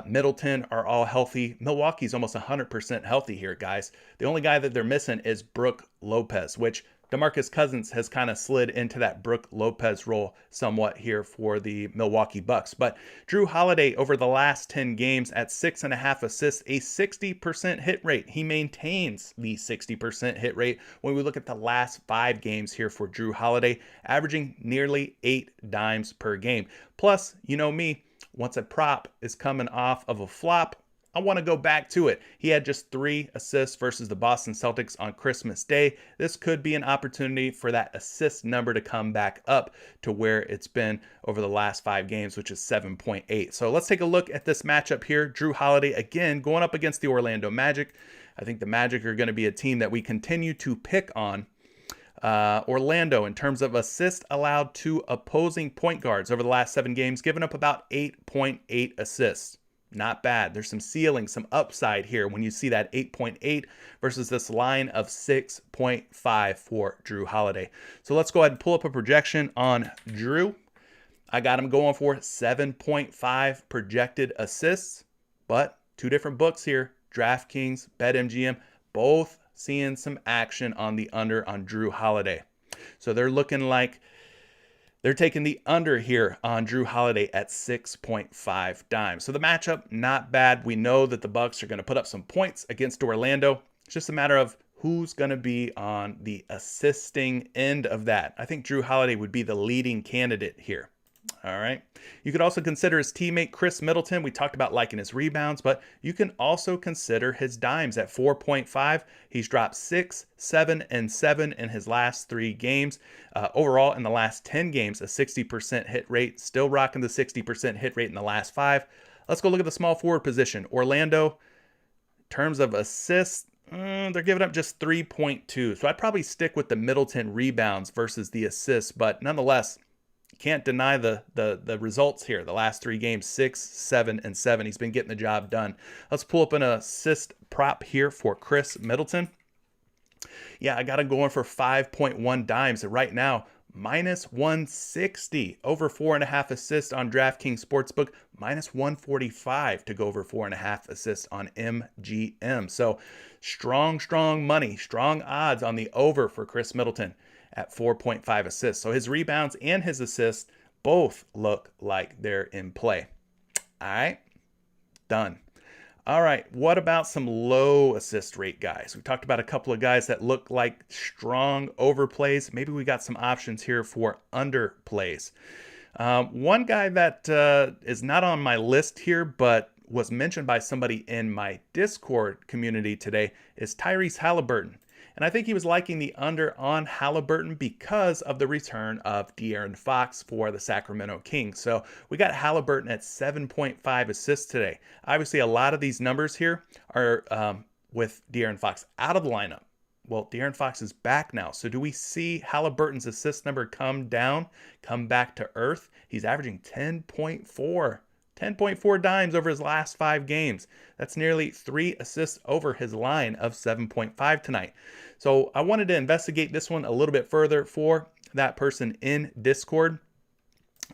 Middleton are all healthy. Milwaukee's almost 100% healthy here, guys. The only guy that they're missing is Brook Lopez, which DeMarcus Cousins has kind of slid into that Brook Lopez role somewhat here for the Milwaukee Bucks. But Drew Holiday over the last 10 games at 6.5 assists, a 60% hit rate. He maintains the 60% hit rate when we look at the last 5 games here for Drew Holiday, averaging nearly 8 dimes per game. Plus, you know me, once a prop is coming off of a flop, I want to go back to it. He had just 3 assists versus the Boston Celtics on Christmas Day. This could be an opportunity for that assist number to come back up to where it's been over the last 5 games, which is 7.8. So let's take a look at this matchup here. Drew Holiday, again, going up against the Orlando Magic. I think the Magic are going to be a team that we continue to pick on. Orlando, in terms of assists allowed to opposing point guards over the last 7 games, giving up about 8.8 assists. Not bad. There's some ceiling, some upside here when you see that 8.8 versus this line of 6.5 for Drew Holiday. So let's go ahead and pull up a projection on Drew. I got him going for 7.5 projected assists, but 2 different books here. DraftKings, BetMGM, both seeing some action on the under on Drew Holiday. So they're looking like they're taking the under here on Drew Holiday at 6.5 dimes. So the matchup, not bad. We know that the Bucks are going to put up some points against Orlando. It's just a matter of who's going to be on the assisting end of that. I think Drew Holiday would be the leading candidate here. All right. You could also consider his teammate Chris Middleton. We talked about liking his rebounds, but you can also consider his dimes at 4.5. He's dropped 6, 7, and 7 in his last 3 games. Overall, in the last 10 games, a 60% hit rate. Still rocking the 60% hit rate in the last 5. Let's go look at the small forward position. Orlando, in terms of assists, they're giving up just 3.2. So I'd probably stick with the Middleton rebounds versus the assists, but nonetheless, can't deny the results here. The last 3 games, 6, 7, and 7. He's been getting the job done. Let's pull up an assist prop here for Chris Middleton. Yeah, I got him going for 5.1 dimes. And right now, minus 160 over 4.5 assists on DraftKings Sportsbook, minus 145 to go over 4.5 assists on MGM. So strong money, strong odds on the over for Chris Middleton at 4.5 assists. So his rebounds and his assists both look like they're in play. All right, done. All right, what about some low assist rate guys? We talked about a couple of guys that look like strong overplays. Maybe we got some options here for underplays. One guy that is not on my list here, but was mentioned by somebody in my Discord community today is Tyrese Halliburton. And I think he was liking the under on Halliburton because of the return of De'Aaron Fox for the Sacramento Kings. So we got Halliburton at 7.5 assists today. Obviously, a lot of these numbers here are with De'Aaron Fox out of the lineup. Well, De'Aaron Fox is back now. So do we see Halliburton's assist number come down, come back to earth? He's averaging 10.4 dimes over his last 5 games. That's nearly 3 assists over his line of 7.5 tonight. So I wanted to investigate this one a little bit further for that person in Discord.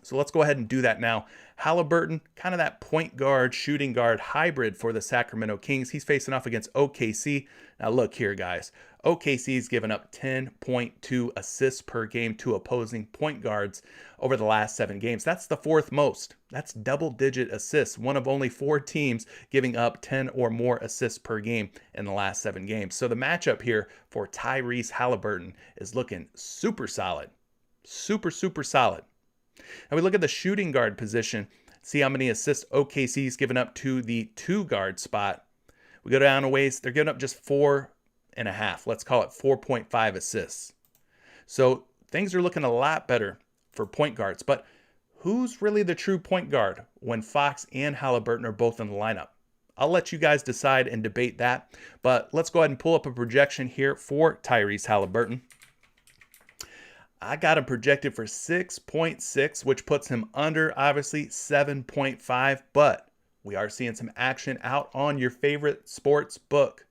So let's go ahead and do that now. Halliburton, kind of that point guard, shooting guard hybrid for the Sacramento Kings. He's facing off against OKC. Now look here, guys. OKC's given up 10.2 assists per game to opposing point guards over the last 7 games. That's the 4th most. That's double-digit assists. One of only 4 teams giving up 10 or more assists per game in the last 7 games. So the matchup here for Tyrese Halliburton is looking super solid. Super solid. And we look at the shooting guard position, see how many assists OKC's given up to the 2 guard spot. We go down a ways, they're giving up just 4.5. Let's call it 4.5 assists. So things are looking a lot better for point guards. But who's really the true point guard when Fox and Halliburton are both in the lineup? I'll let you guys decide and debate that. But let's go ahead and pull up a projection here for Tyrese Halliburton. I got him projected for 6.6, which puts him under, obviously, 7.5. But we are seeing some action out on your favorite sports book.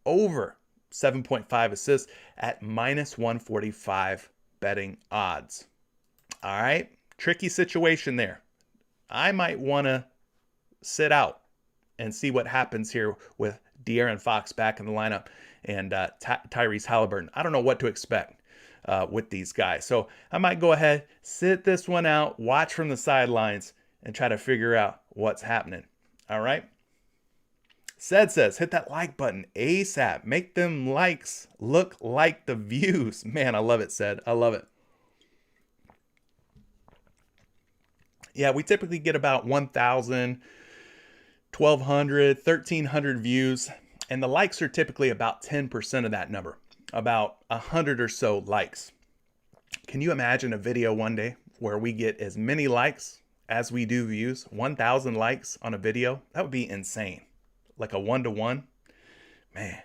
Over 7.5 assists at minus 145 betting odds. All right, tricky situation there. I might want to sit out and see what happens here with De'Aaron Fox back in the lineup and Tyrese Halliburton. I don't know what to expect with these guys. So I might go ahead, sit this one out, watch from the sidelines, and try to figure out what's happening. All right. Says, hit that like button ASAP. Make them likes look like the views. Man, I love it, Said. I love it. Yeah, we typically get about 1,000, 1,200, 1,300 views. And the likes are typically about 10% of that number. About 100 or so likes. Can you imagine a video one day where we get as many likes as we do views? 1,000 likes on a video? That would be insane. Like a 1-to-1. Man.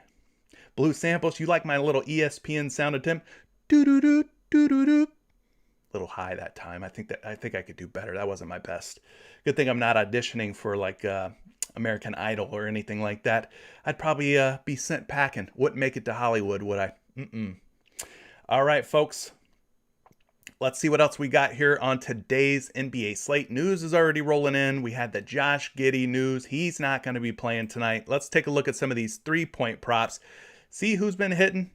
Blue Samples, you like my little ESPN sound attempt? Doo-doo-doo, doo-doo-doo. Little high that time. I think I could do better. That wasn't my best. Good thing I'm not auditioning for like American Idol or anything like that. I'd probably be sent packing. Wouldn't make it to Hollywood, would I? All right, folks. Let's see what else we got here on today's NBA slate. News is already rolling in. We had the Josh Giddey news. He's not going to be playing tonight. Let's take a look at some of these three-point props. See who's been hitting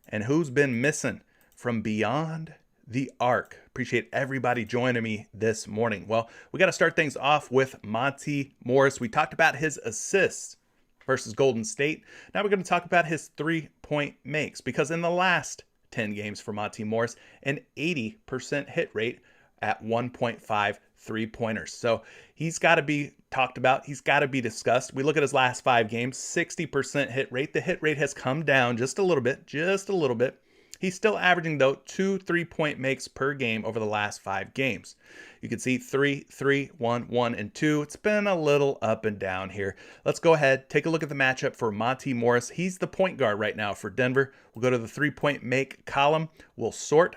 and who's been missing from beyond the arc. Appreciate everybody joining me this morning. Well, we got to start things off with Monte Morris. We talked about his assists versus Golden State. Now we're going to talk about his three-point makes, because in the last 10 games for Monte Morris, an 80% hit rate at 1.5 three-pointers. So he's got to be talked about. He's got to be discussed. We look at his last 5 games, 60% hit rate. The hit rate has come down just a little bit. He's still averaging, though, 2 3-point makes per game over the last 5 games. You can see 3, 3, 1, 1, and 2. It's been a little up and down here. Let's go ahead, take a look at the matchup for Monte Morris. He's the point guard right now for Denver. We'll go to the 3-point make column. We'll sort.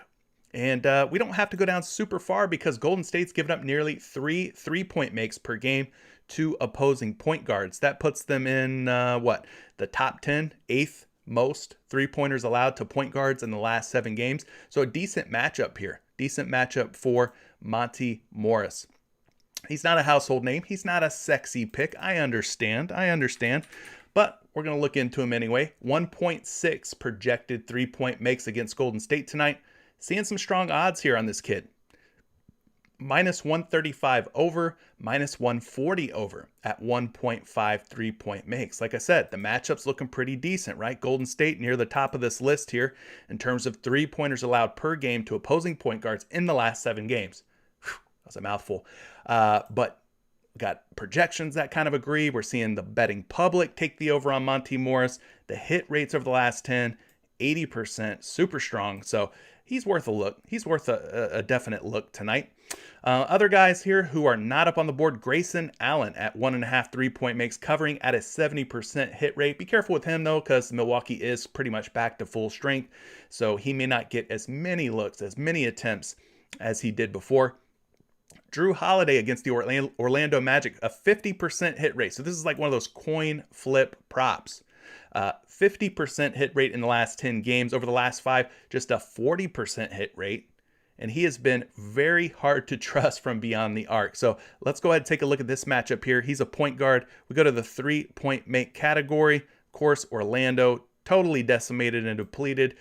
And we don't have to go down super far because Golden State's given up nearly 3 3-point makes per game to opposing point guards. That puts them in, the top 10, 8th most three-pointers allowed to point guards in the last 7 games. So a decent matchup here. Decent matchup for Monte Morris. He's not a household name. He's not a sexy pick. I understand. But we're going to look into him anyway. 1.6 projected 3-point makes against Golden State tonight. Seeing some strong odds here on this kid. Minus 135 over, minus 140 over at 1.5 3-point makes. Like I said, the matchup's looking pretty decent, right? Golden State near the top of this list here in terms of 3-pointers allowed per game to opposing point guards in the last 7 games. Whew, that's a mouthful. But got projections that kind of agree. We're seeing the betting public take the over on Monte Morris. The hit rates over the last 10, 80%, super strong. So he's worth a look. He's worth a definite look tonight. Other guys here who are not up on the board, Grayson Allen at 1.5 3-point makes, covering at a 70% hit rate. Be careful with him, though, because Milwaukee is pretty much back to full strength. So he may not get as many looks, as many attempts as he did before. Drew Holiday against the Orlando Magic, a 50% hit rate. So this is like one of those coin flip props. 50% hit rate in the last 10 games. Over the last 5, just a 40% hit rate. And he has been very hard to trust from beyond the arc. So let's go ahead and take a look at this matchup here. He's a point guard. We go to the 3-point make category. Of course, Orlando totally decimated and depleted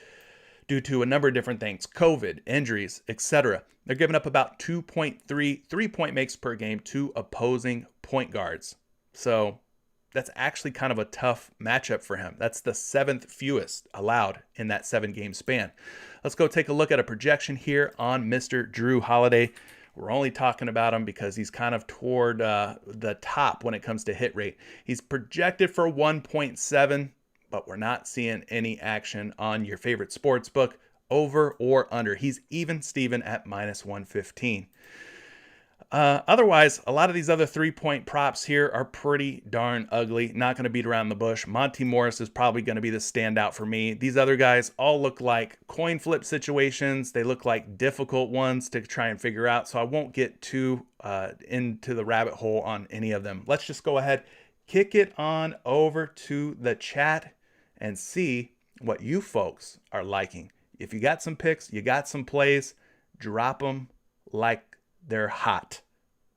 due to a number of different things. COVID, injuries, etc. They're giving up about 2.3 3-point makes per game to opposing point guards. So that's actually kind of a tough matchup for him. That's the 7th fewest allowed in that 7-game span. Let's go take a look at a projection here on Mr. Drew Holiday. We're only talking about him because he's kind of toward the top when it comes to hit rate. He's projected for 1.7, but we're not seeing any action on your favorite sports book, over or under. He's even Steven at minus 115. Otherwise, a lot of these other 3-point props here are pretty darn ugly. Not going to beat around the bush. Monty Morris is probably going to be the standout for me. These other guys all look like coin flip situations. They look like difficult ones to try and figure out. So I won't get too into the rabbit hole on any of them. Let's just go ahead, kick it on over to the chat and see what you folks are liking. If you got some picks, you got some plays, drop them like they're hot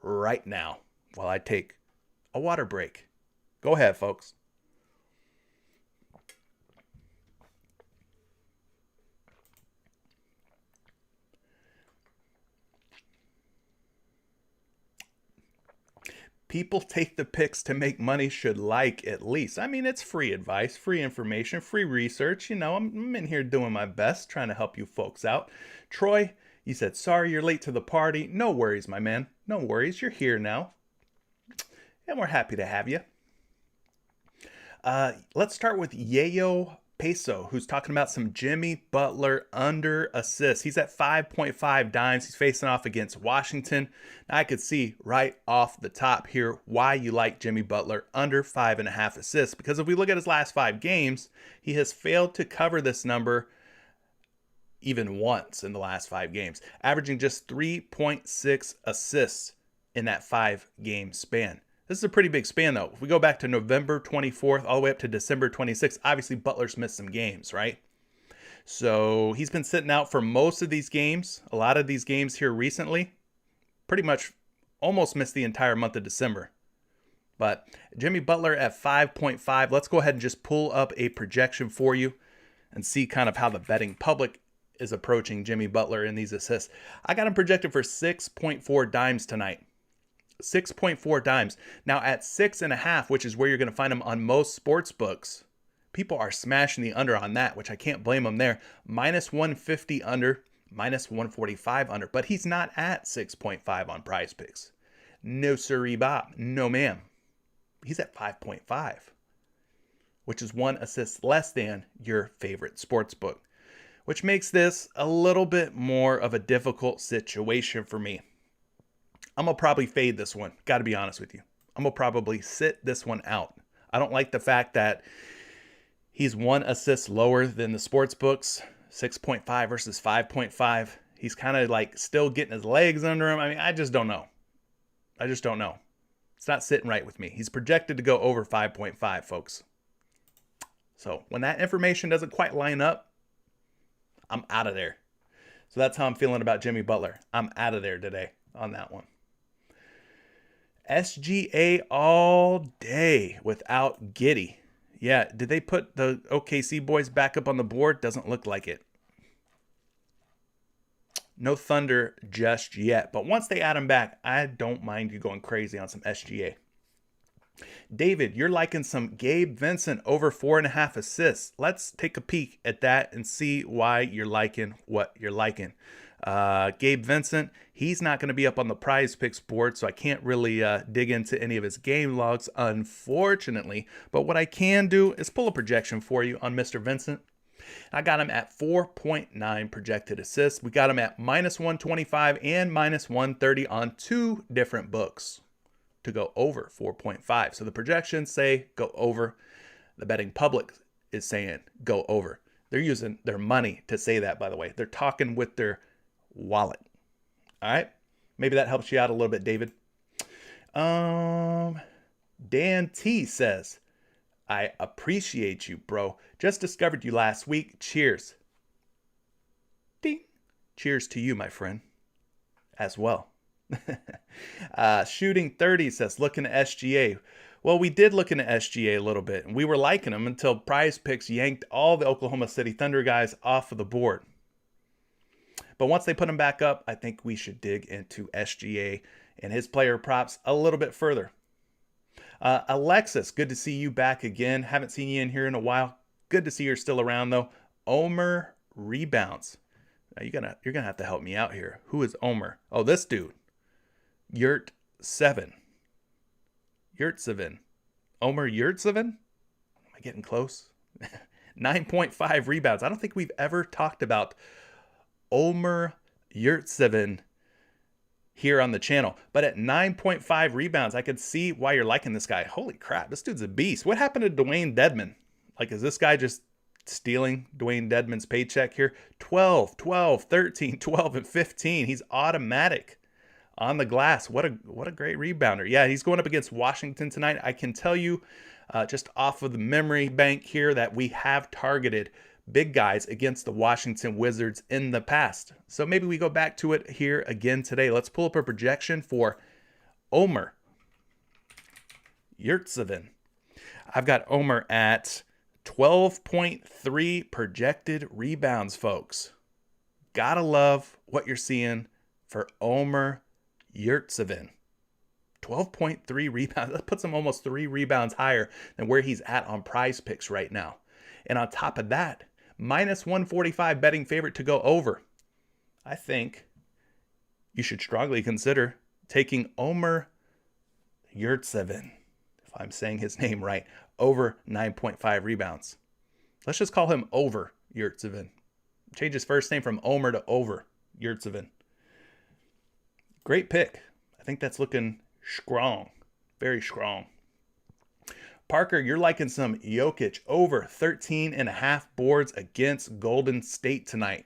right now while I take a water break. Go ahead, folks. People take the picks to make money should like at least. I mean, it's free advice, free information, free research. You know, I'm in here doing my best, trying to help you folks out. Troy, you said, sorry you're late to the party. No worries, my man. No worries. You're here now. And we're happy to have you. Let's start with Yayo Peso, who's talking about some Jimmy Butler under assists. He's at 5.5 dimes. He's facing off against Washington. Now, I could see right off the top here why you like Jimmy Butler under 5.5 assists. Because if we look at his last 5 games, he has failed to cover this number even once in the last 5 games, averaging just 3.6 assists in that 5-game span. This is a pretty big span, though. If we go back to November 24th all the way up to December 26th, obviously Butler's missed some games, right? So he's been sitting out for most of these games. A lot of these games here recently, pretty much almost missed the entire month of December. But Jimmy Butler at 5.5. Let's go ahead and just pull up a projection for you and see kind of how the betting public is approaching Jimmy Butler in these assists. I got him projected for 6.4 dimes tonight. 6.4 dimes. Now at 6.5, which is where you're going to find him on most sports books, people are smashing the under on that, which I can't blame them there. Minus 150 under, minus 145 under, but he's not at 6.5 on PrizePicks. No sirree, Bob. No, ma'am. He's at 5.5, which is 1 assist less than your favorite sports book, which makes this a little bit more of a difficult situation for me. I'm going to probably fade this one. Got to be honest with you. I'm going to probably sit this one out. I don't like the fact that he's 1 assist lower than the sports books, 6.5 versus 5.5. He's kind of like still getting his legs under him. I mean, I just don't know. It's not sitting right with me. He's projected to go over 5.5, folks. So when that information doesn't quite line up, I'm out of there. So that's how I'm feeling about Jimmy Butler. I'm out of there today on that one. SGA all day without Giddey. Yeah, did they put the OKC boys back up on the board? Doesn't look like it. No Thunder just yet. But once they add him back, I don't mind you going crazy on some SGA. David, you're liking some Gabe Vincent over 4.5 assists. Let's take a peek at that and see why you're liking what you're liking. Gabe Vincent, he's not going to be up on the PrizePicks board, so I can't really dig into any of his game logs, unfortunately. But what I can do is pull a projection for you on Mr. Vincent. I got him at 4.9 projected assists. We got him at minus 125 and minus 130 on 2 different books to go over 4.5. So the projections say go over. The betting public is saying go over. They're using their money to say that, by the way. They're talking with their wallet. All right. Maybe that helps you out a little bit, David. Dan T says, I appreciate you, bro. Just discovered you last week. Cheers. Ding. Cheers to you, my friend, as well. Shooting 30 says, looking at SGA. Well, we did look into SGA a little bit, and we were liking him until PrizePicks yanked all the Oklahoma City Thunder guys off of the board. But once they put him back up, I think we should dig into SGA and his player props a little bit further. Alexis, good to see you back again. Haven't seen you in here in a while. Good to see you're still around, though. Omer Rebounds. Now you're gonna have to help me out here. Who is Omer? Oh, this dude. Yurt7. Omer Yurtseven? Am I getting close? 9.5 rebounds. I don't think we've ever talked about Omer Yurtseven here on the channel. But at 9.5 rebounds, I could see why you're liking this guy. Holy crap, this dude's a beast. What happened to Dwayne Dedman? Like, is this guy just stealing Dwayne Dedman's paycheck here? 12, 12, 13, 12, and 15. He's automatic on the glass. What a great rebounder. Yeah, he's going up against Washington tonight. I can tell you just off of the memory bank here that we have targeted big guys against the Washington Wizards in the past. So maybe we go back to it here again today. Let's pull up a projection for Omer Yurtseven. I've got Omer at 12.3 projected rebounds, folks. Gotta love what you're seeing for Omer Yurtseven. 12.3 rebounds. That puts him almost 3 rebounds higher than where he's at on PrizePicks right now. And on top of that, minus 145 betting favorite to go over. I think you should strongly consider taking Omer Yurtseven, if I'm saying his name right, over 9.5 rebounds. Let's just call him Over Yurtseven. Change his first name from Omer to Over Yurtseven. Great pick. I think that's looking strong. Very strong. Parker, you're liking some Jokic over 13.5 boards against Golden State tonight.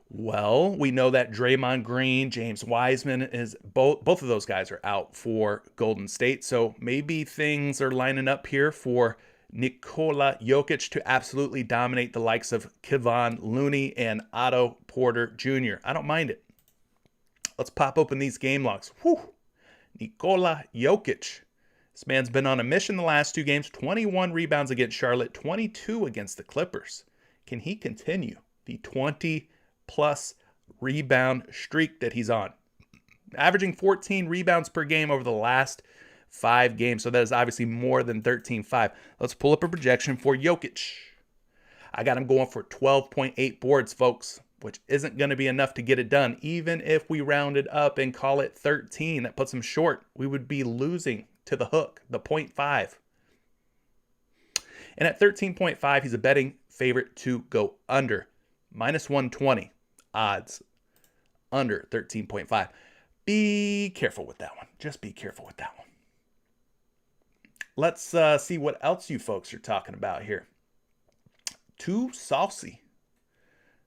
Well, we know that Draymond Green, James Wiseman, is both of those guys are out for Golden State. So maybe things are lining up here for Nikola Jokic to absolutely dominate the likes of Kevon Looney and Otto Porter Jr. I don't mind it. Let's pop open these game logs. Whew. Nikola Jokic. This man's been on a mission the last 2 games. 21 rebounds against Charlotte, 22 against the Clippers. Can he continue the 20-plus rebound streak that he's on? Averaging 14 rebounds per game over the last 5 games. So that is obviously more than 13.5. Let's pull up a projection for Jokic. I got him going for 12.8 boards, folks, which isn't going to be enough to get it done. Even if we round it up and call it 13, that puts him short. We would be losing to the hook, the 0.5. And at 13.5, he's a betting favorite to go under. Minus 120 odds under 13.5. Be careful with that one. Just be careful with that one. Let's see what else you folks are talking about here. Too saucy.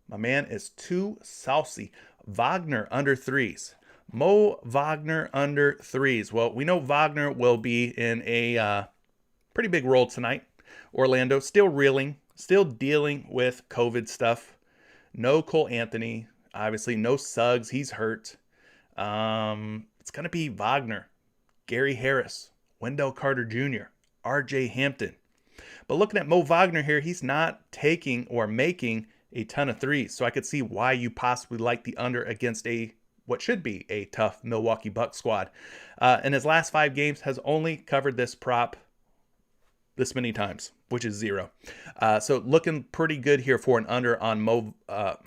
My man is too saucy. Wagner under 3s. Mo Wagner under 3s. Well, we know Wagner will be in a pretty big role tonight. Orlando still reeling, still dealing with COVID stuff. No Cole Anthony. Obviously, no Suggs. He's hurt. It's going to be Wagner, Gary Harris, Wendell Carter Jr., R.J. Hampton. But looking at Mo Wagner here, he's not taking or making a ton of 3s. So I could see why you possibly like the under against what should be a tough Milwaukee Bucks squad. In his last 5 games, has only covered this prop this many times, which is 0. So looking pretty good here for an under on Mo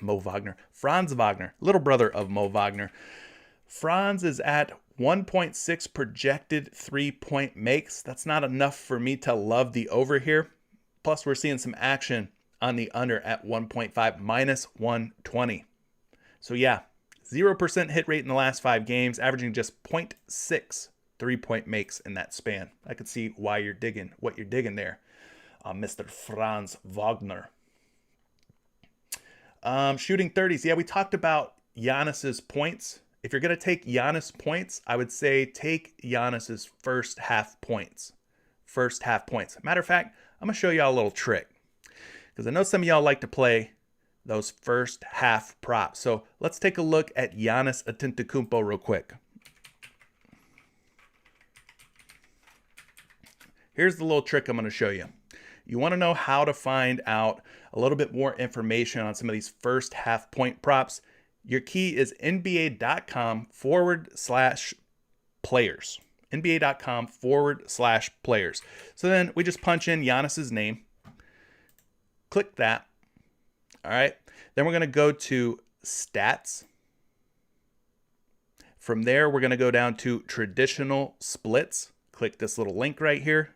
Wagner. Franz Wagner, little brother of Mo Wagner. Franz is at 1.6 projected 3-point makes. That's not enough for me to love the over here. Plus, we're seeing some action on the under at 1.5, minus 120. So yeah, 0% hit rate in the last 5 games, averaging just 0.6 3-point makes in that span. I could see why you're digging what you're digging there, Mr. Franz Wagner. Shooting 30s. Yeah, we talked about Giannis's points. If you're going to take Giannis points, I would say take Giannis's first half points. First half points. Matter of fact, I'm going to show y'all a little trick, because I know some of y'all like to play those first half props. So let's take a look at Giannis Antetokounmpo real quick. Here's the little trick I'm going to show you. You want to know how to find out a little bit more information on some of these first half point props. Your key is NBA.com/players. NBA.com/players. So then we just punch in Giannis's name. Click that. All right. Then we're going to go to stats. From there, we're going to go down to traditional splits. Click this little link right here.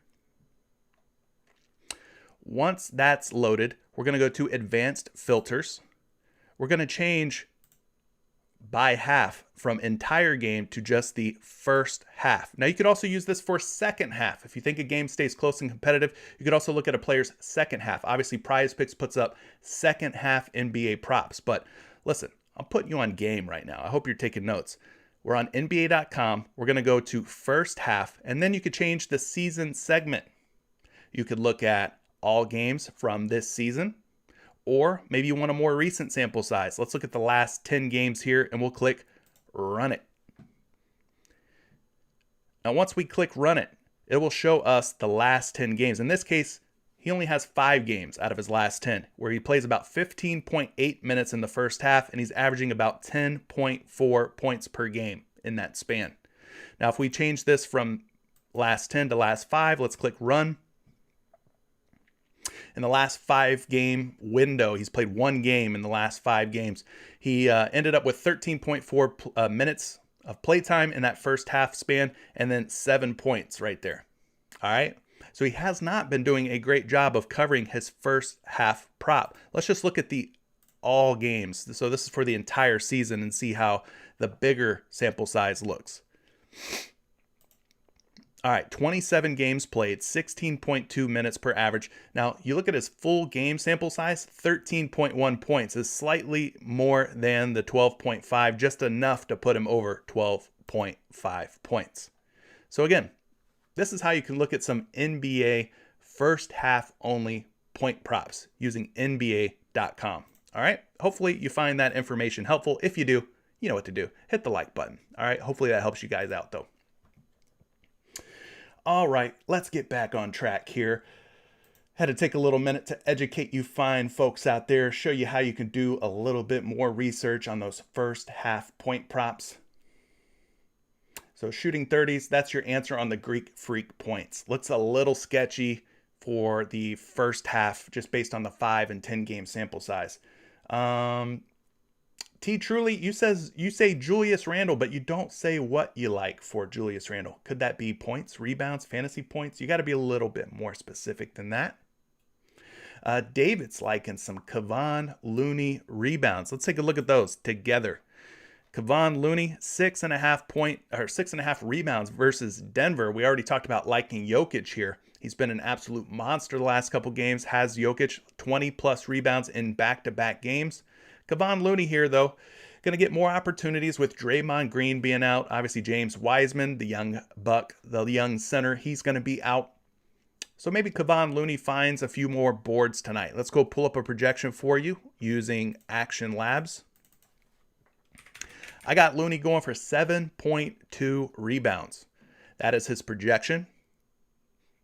Once that's loaded, we're going to go to advanced filters. We're going to change by half from entire game to just the first half. Now, you could also use this for second half. If you think a game stays close and competitive, you could also look at a player's second half. Obviously, PrizePicks puts up second half NBA props. But listen, I'm putting you on game right now. I hope you're taking notes. We're on NBA.com. We're going to go to first half, and then you could change the season segment. You could look at all games from this season, or maybe you want a more recent sample size. Let's look at the last 10 games here, and we'll click Run It. Now, once we click Run It, it will show us the last 10 games. In this case, he only has 5 games out of his last 10, where he plays about 15.8 minutes in the first half, and he's averaging about 10.4 points per game in that span. Now, if we change this from last 10 to last 5, let's click Run. In the last 5 game window, he's played 1 game in the last 5 games. He ended up with 13.4 minutes of playtime in that first half span, and then 7 points right there. All right. So he has not been doing a great job of covering his first half prop. Let's just look at the all games. So this is for the entire season and see how the bigger sample size looks. All right, 27 games played, 16.2 minutes per average. Now, you look at his full game sample size, 13.1 points is slightly more than the 12.5, just enough to put him over 12.5 points. So again, this is how you can look at some NBA first half only point props using NBA.com. All right. Hopefully you find that information helpful. If you do, you know what to do. Hit the like button. All right. Hopefully that helps you guys out though. All right. Let's get back on track here. Had to take a little minute to educate you fine folks out there, show you how you can do a little bit more research on those first half point props. So shooting 30s, that's your answer on the Greek Freak points. Looks a little sketchy for the first half, just based on the 5 and 10 game sample size. T. Truly, you say Julius Randle, but you don't say what you like for Julius Randle. Could that be points, rebounds, fantasy points? You got to be a little bit more specific than that. David's liking some Kevon Looney rebounds. Let's take a look at those together. Kevon Looney, 6.5 rebounds versus Denver. We already talked about liking Jokic here. He's been an absolute monster the last couple games. Has Jokic 20 plus rebounds in back-to-back games. Kevon Looney here, though, going to get more opportunities with Draymond Green being out. Obviously, James Wiseman, the young buck, the young center, he's going to be out. So maybe Kevon Looney finds a few more boards tonight. Let's go pull up a projection for you using Action Labs. I got Looney going for 7.2 rebounds. That is his projection.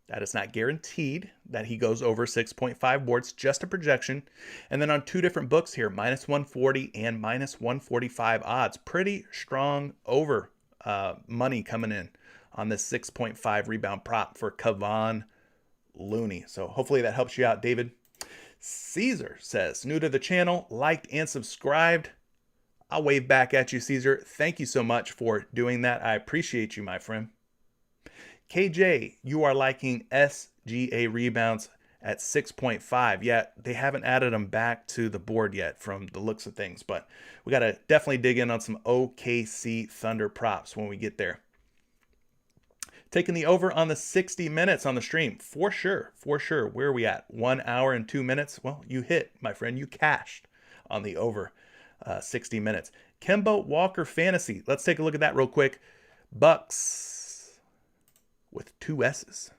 That is not guaranteed that he goes over 6.5 boards, just a projection. And then on 2 different books here, minus 140 and minus 145 odds. Pretty strong over money coming in on this 6.5 rebound prop for Kevon Looney. So hopefully that helps you out, David. Caesar says, new to the channel, liked and subscribed. I'll wave back at you, Caesar. Thank you so much for doing that. I appreciate you, my friend. KJ, you are liking SGA rebounds at 6.5. Yeah, they haven't added them back to the board yet from the looks of things, but we got to definitely dig in on some OKC Thunder props when we get there. Taking the over on the 60 minutes on the stream. For sure. Where are we at? 1 hour and 2 minutes? Well, you hit, my friend. You cashed on the over 60 minutes. Kemba Walker Fantasy. Let's take a look at that real quick. Bucks with 2 S's.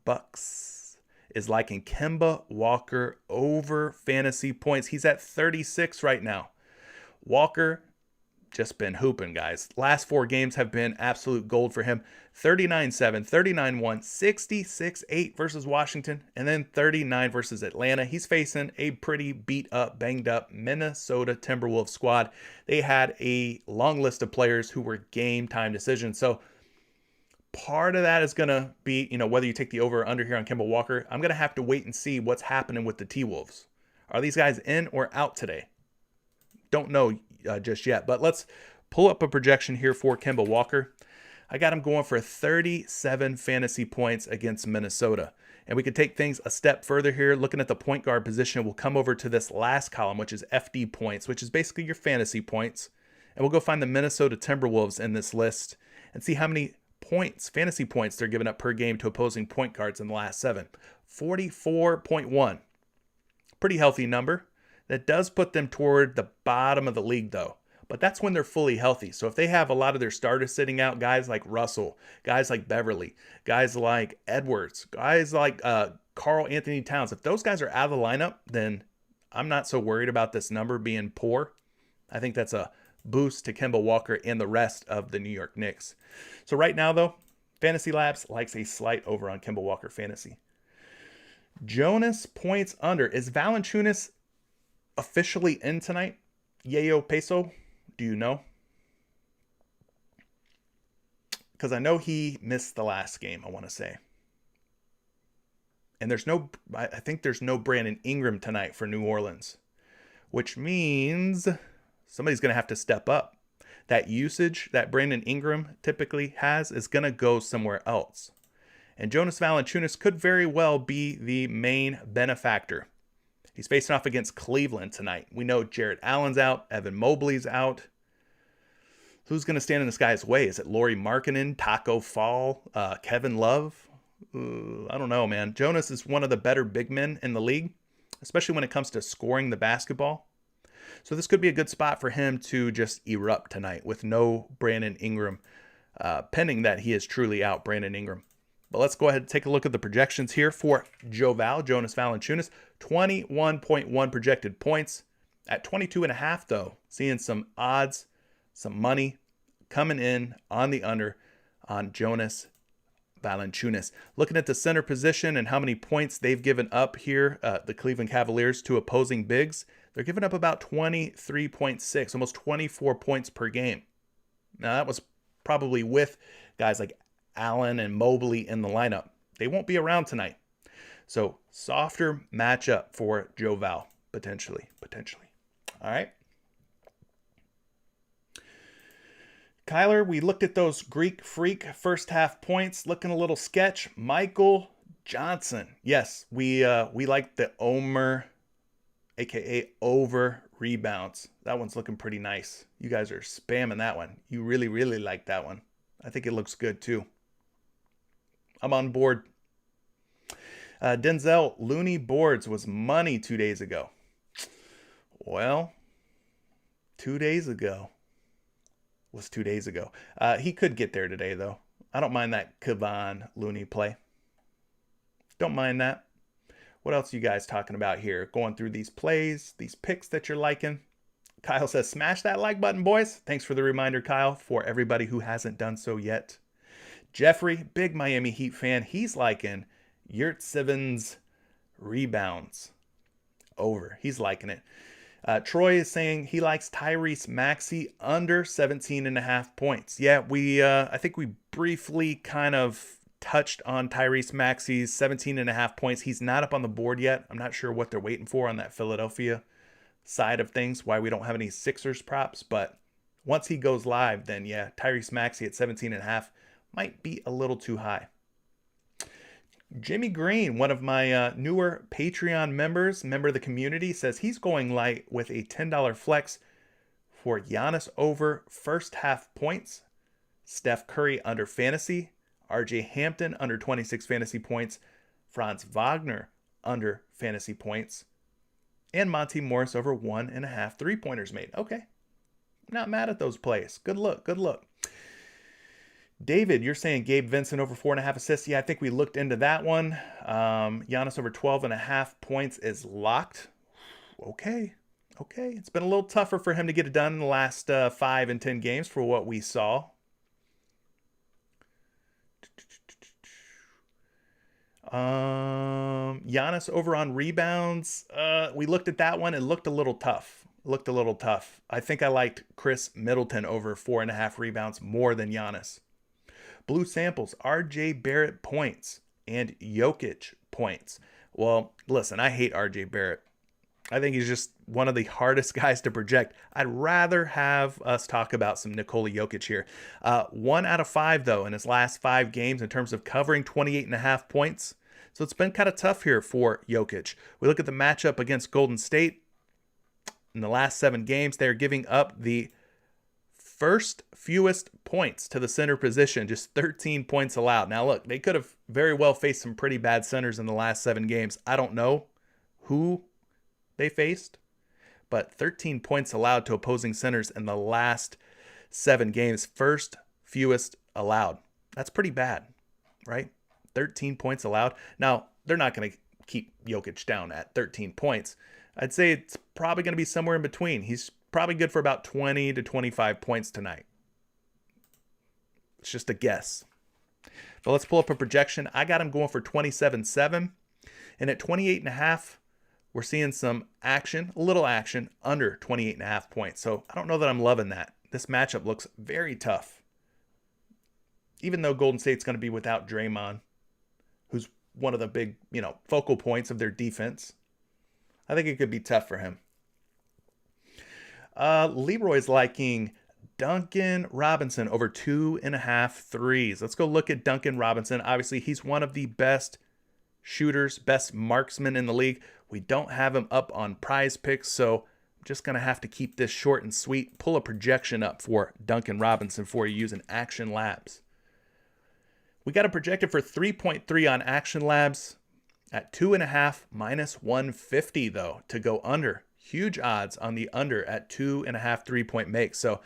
Bucks is liking Kemba Walker over fantasy points. He's at 36 right now. Walker just been hooping, guys. Last 4 games have been absolute gold for him. 39-7, 39-1, 66-8 versus Washington, and then 39 versus Atlanta. He's facing a pretty beat up, banged up Minnesota Timberwolves squad. They had a long list of players who were game time decisions. So part of that is going to be, whether you take the over or under here on Kemba Walker. I'm going to have to wait and see what's happening with the T-Wolves. Are these guys in or out today? Don't know just yet, but let's pull up a projection here for Kemba Walker. I got him going for 37 fantasy points against Minnesota. And we could take things a step further here. Looking at the point guard position, we'll come over to this last column, which is FD points, which is basically your fantasy points. And we'll go find the Minnesota Timberwolves in this list and see how many points, fantasy points, they're giving up per game to opposing point guards in the last 7. 44.1. Pretty healthy number. That does put them toward the bottom of the league, though. But that's when they're fully healthy. So if they have a lot of their starters sitting out, guys like Russell, guys like Beverly, guys like Edwards, guys like Karl Anthony Towns, if those guys are out of the lineup, then I'm not so worried about this number being poor. I think that's a boost to Kemba Walker and the rest of the New York Knicks. So right now, though, Fantasy Labs likes a slight over on Kemba Walker fantasy. Jonas points under. Is Valanciunas officially in tonight? Yayo Peso, do you know? Because I know he missed the last game, I want to say. And I think there's no Brandon Ingram tonight for New Orleans, which means somebody's going to have to step up. That usage that Brandon Ingram typically has is going to go somewhere else. And Jonas Valanciunas could very well be the main benefactor. He's facing off against Cleveland tonight. We know Jarrett Allen's out. Evan Mobley's out. Who's going to stand in this guy's way? Is it Lauri Markkanen, Taco Fall, Kevin Love? I don't know, man. Jonas is one of the better big men in the league, especially when it comes to scoring the basketball. So this could be a good spot for him to just erupt tonight with no Brandon Ingram, pending that he is truly out, Brandon Ingram. But let's go ahead and take a look at the projections here for Jonas Valanciunas. 21.1 projected points. At 22.5, though, seeing some odds, some money coming in on the under on Jonas Valanciunas. Looking at the center position and how many points they've given up here, the Cleveland Cavaliers to opposing bigs, they're giving up about 23.6, almost 24 points per game. Now, that was probably with guys like Allen and Mobley in the lineup. They won't be around tonight. So, softer matchup for Joe Val, potentially. All right. Kyler, we looked at those Greek Freak first half points, looking a little sketch. Michael Johnson. Yes, we like the Omer, a.k.a. over rebounds. That one's looking pretty nice. You guys are spamming that one. You really, really like that one. I think it looks good, too. I'm on board. Denzel, Looney Boards was money 2 days ago. Well, 2 days ago was 2 days ago. He could get there today, though. I don't mind that Kevon Looney play. Don't mind that. What else are you guys talking about here? Going through these plays, these picks that you're liking. Kyle says, smash that like button, boys. Thanks for the reminder, Kyle, for everybody who hasn't done so yet. Jeffrey, big Miami Heat fan. He's liking Yurtsevens rebounds over. He's liking it. Troy is saying he likes Tyrese Maxey under 17.5 points. Yeah, I think we briefly kind of touched on Tyrese Maxey's 17.5 points. He's not up on the board yet. I'm not sure what they're waiting for on that Philadelphia side of things, why we don't have any Sixers props. But once he goes live, then yeah, Tyrese Maxey at 17.5 might be a little too high. Jimmy Green, one of my newer Patreon members, member of the community, says he's going light with a $10 flex for Giannis over first half points, Steph Curry under fantasy, RJ Hampton under 26 fantasy points, Franz Wagner under fantasy points, and Monty Morris over 1.5 3-pointers made. Okay, not mad at those plays. Good look. David, you're saying Gabe Vincent over 4.5 assists. Yeah, I think we looked into that one. Giannis over 12.5 points is locked. Okay. It's been a little tougher for him to get it done in the last 5 and 10 games for what we saw. Giannis over on rebounds. We looked at that one. It looked a little tough. I think I liked Chris Middleton over 4.5 rebounds more than Giannis. Blue samples, RJ Barrett points and Jokic points. Well, listen, I hate RJ Barrett. I think he's just one of the hardest guys to project. I'd rather have us talk about some Nikola Jokic here. 1 out of 5, though, in his last 5 games in terms of covering 28.5 points. So it's been kind of tough here for Jokic. We look at the matchup against Golden State. In the last 7 games, they're giving up the first fewest points to the center position, just 13 points allowed. Now, look, they could have very well faced some pretty bad centers in the last 7 games. I don't know who they faced, but 13 points allowed to opposing centers in the last 7 games, first fewest allowed. That's pretty bad, right? 13 points allowed. Now, they're not going to keep Jokic down at 13 points. I'd say it's probably going to be somewhere in between. He's probably good for about 20 to 25 points tonight. It's just a guess. But let's pull up a projection. I got him going for 27-7. And at 28.5, we're seeing some action, a little action, under 28.5 points. So I don't know that I'm loving that. This matchup looks very tough. Even though Golden State's going to be without Draymond, who's one of the big, focal points of their defense, I think it could be tough for him. Leroy's liking Duncan Robinson over 2.5 threes. Let's go look at Duncan Robinson. Obviously, he's one of the best shooters, best marksmen in the league. We don't have him up on PrizePicks, so I'm just going to have to keep this short and sweet. Pull a projection up for Duncan Robinson for you using Action Labs. We got a projected for 3.3 on Action Labs. At 2.5 minus 150 though to go under. Huge odds on the under at 2.5 3-point makes. So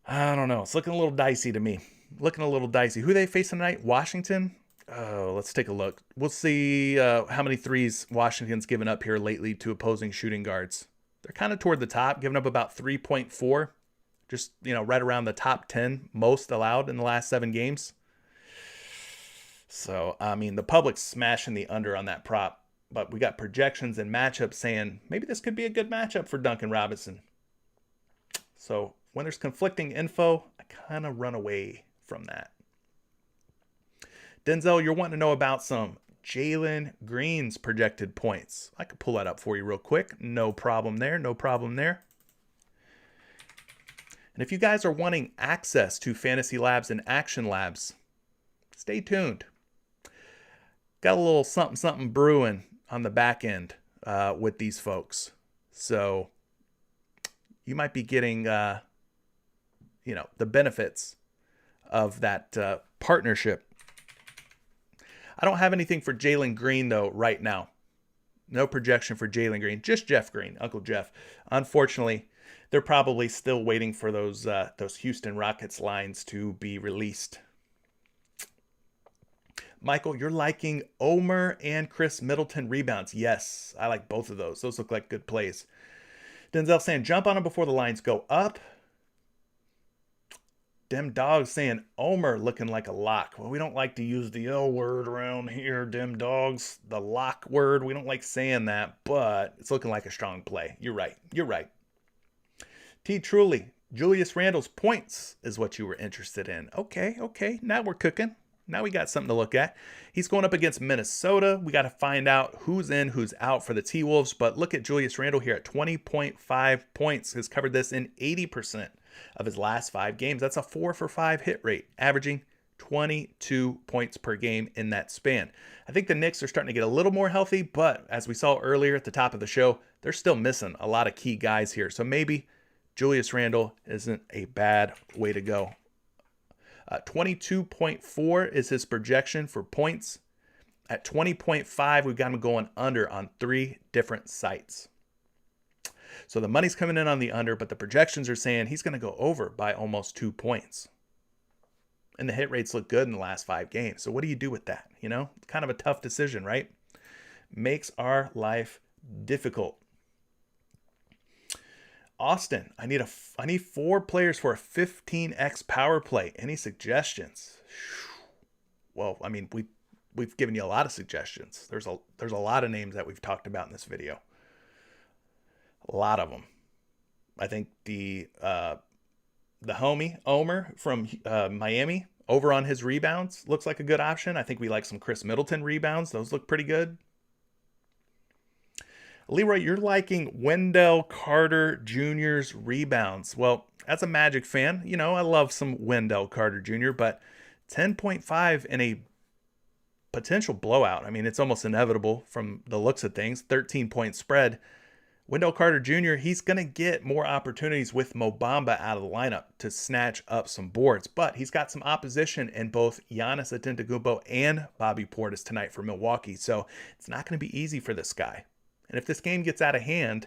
I don't know. It's looking a little dicey to me. Looking a little dicey. Who they face tonight? Washington. Oh, let's take a look. We'll see how many threes Washington's given up here lately to opposing shooting guards. They're kind of toward the top, giving up about 3.4. Just right around the top 10 most allowed in the last 7 games. So, the public's smashing the under on that prop, but we got projections and matchups saying maybe this could be a good matchup for Duncan Robinson. So, when there's conflicting info, I kind of run away from that. Denzel, you're wanting to know about some Jalen Green's projected points. I could pull that up for you real quick. No problem there. No problem there. And if you guys are wanting access to Fantasy Labs and Action Labs, stay tuned. Got a little something brewing on the back end with these folks. So you might be getting, the benefits of that partnership. I don't have anything for Jalen Green, though, right now. No projection for Jalen Green. Just Jeff Green, Uncle Jeff. Unfortunately, they're probably still waiting for those Houston Rockets lines to be released. Michael, you're liking Omer and Chris Middleton rebounds. Yes, I like both of those. Those look like good plays. Denzel saying, jump on them before the lines go up. Dem Dogs saying, Omer looking like a lock. Well, we don't like to use the L word around here, Dem Dogs. The lock word, we don't like saying that, but it's looking like a strong play. You're right. You're right. T. Truly, Julius Randle's points is what you were interested in. Okay. Now we're cooking. Now we got something to look at. He's going up against Minnesota. We got to find out who's in, who's out for the T-Wolves. But look at Julius Randle here at 20.5 points. Has covered this in 80% of his last 5 games. That's a 4 for 5 hit rate, averaging 22 points per game in that span. I think the Knicks are starting to get a little more healthy, but as we saw earlier at the top of the show, they're still missing a lot of key guys here. So maybe Julius Randle isn't a bad way to go. 22.4 is his projection for points. At 20.5, we've got him going under on 3 different sites. So the money's coming in on the under, but the projections are saying he's going to go over by almost 2 points. And the hit rates look good in the last 5 games. So what do you do with that? Kind of a tough decision, right? Makes our life difficult. Austin, I need 4 players for a 15x power play. Any suggestions? Well, we've given you a lot of suggestions. There's a lot of names that we've talked about in this video. A lot of them. I think the homie Omer from Miami over on his rebounds looks like a good option. I think we like some Chris Middleton rebounds. Those look pretty good. Leroy, you're liking Wendell Carter Jr.'s rebounds. Well, as a Magic fan, I love some Wendell Carter Jr., but 10.5 in a potential blowout. It's almost inevitable from the looks of things. 13-point spread. Wendell Carter Jr., he's going to get more opportunities with Mo Bamba out of the lineup to snatch up some boards, but he's got some opposition in both Giannis Antetokounmpo and Bobby Portis tonight for Milwaukee, so it's not going to be easy for this guy. And if this game gets out of hand,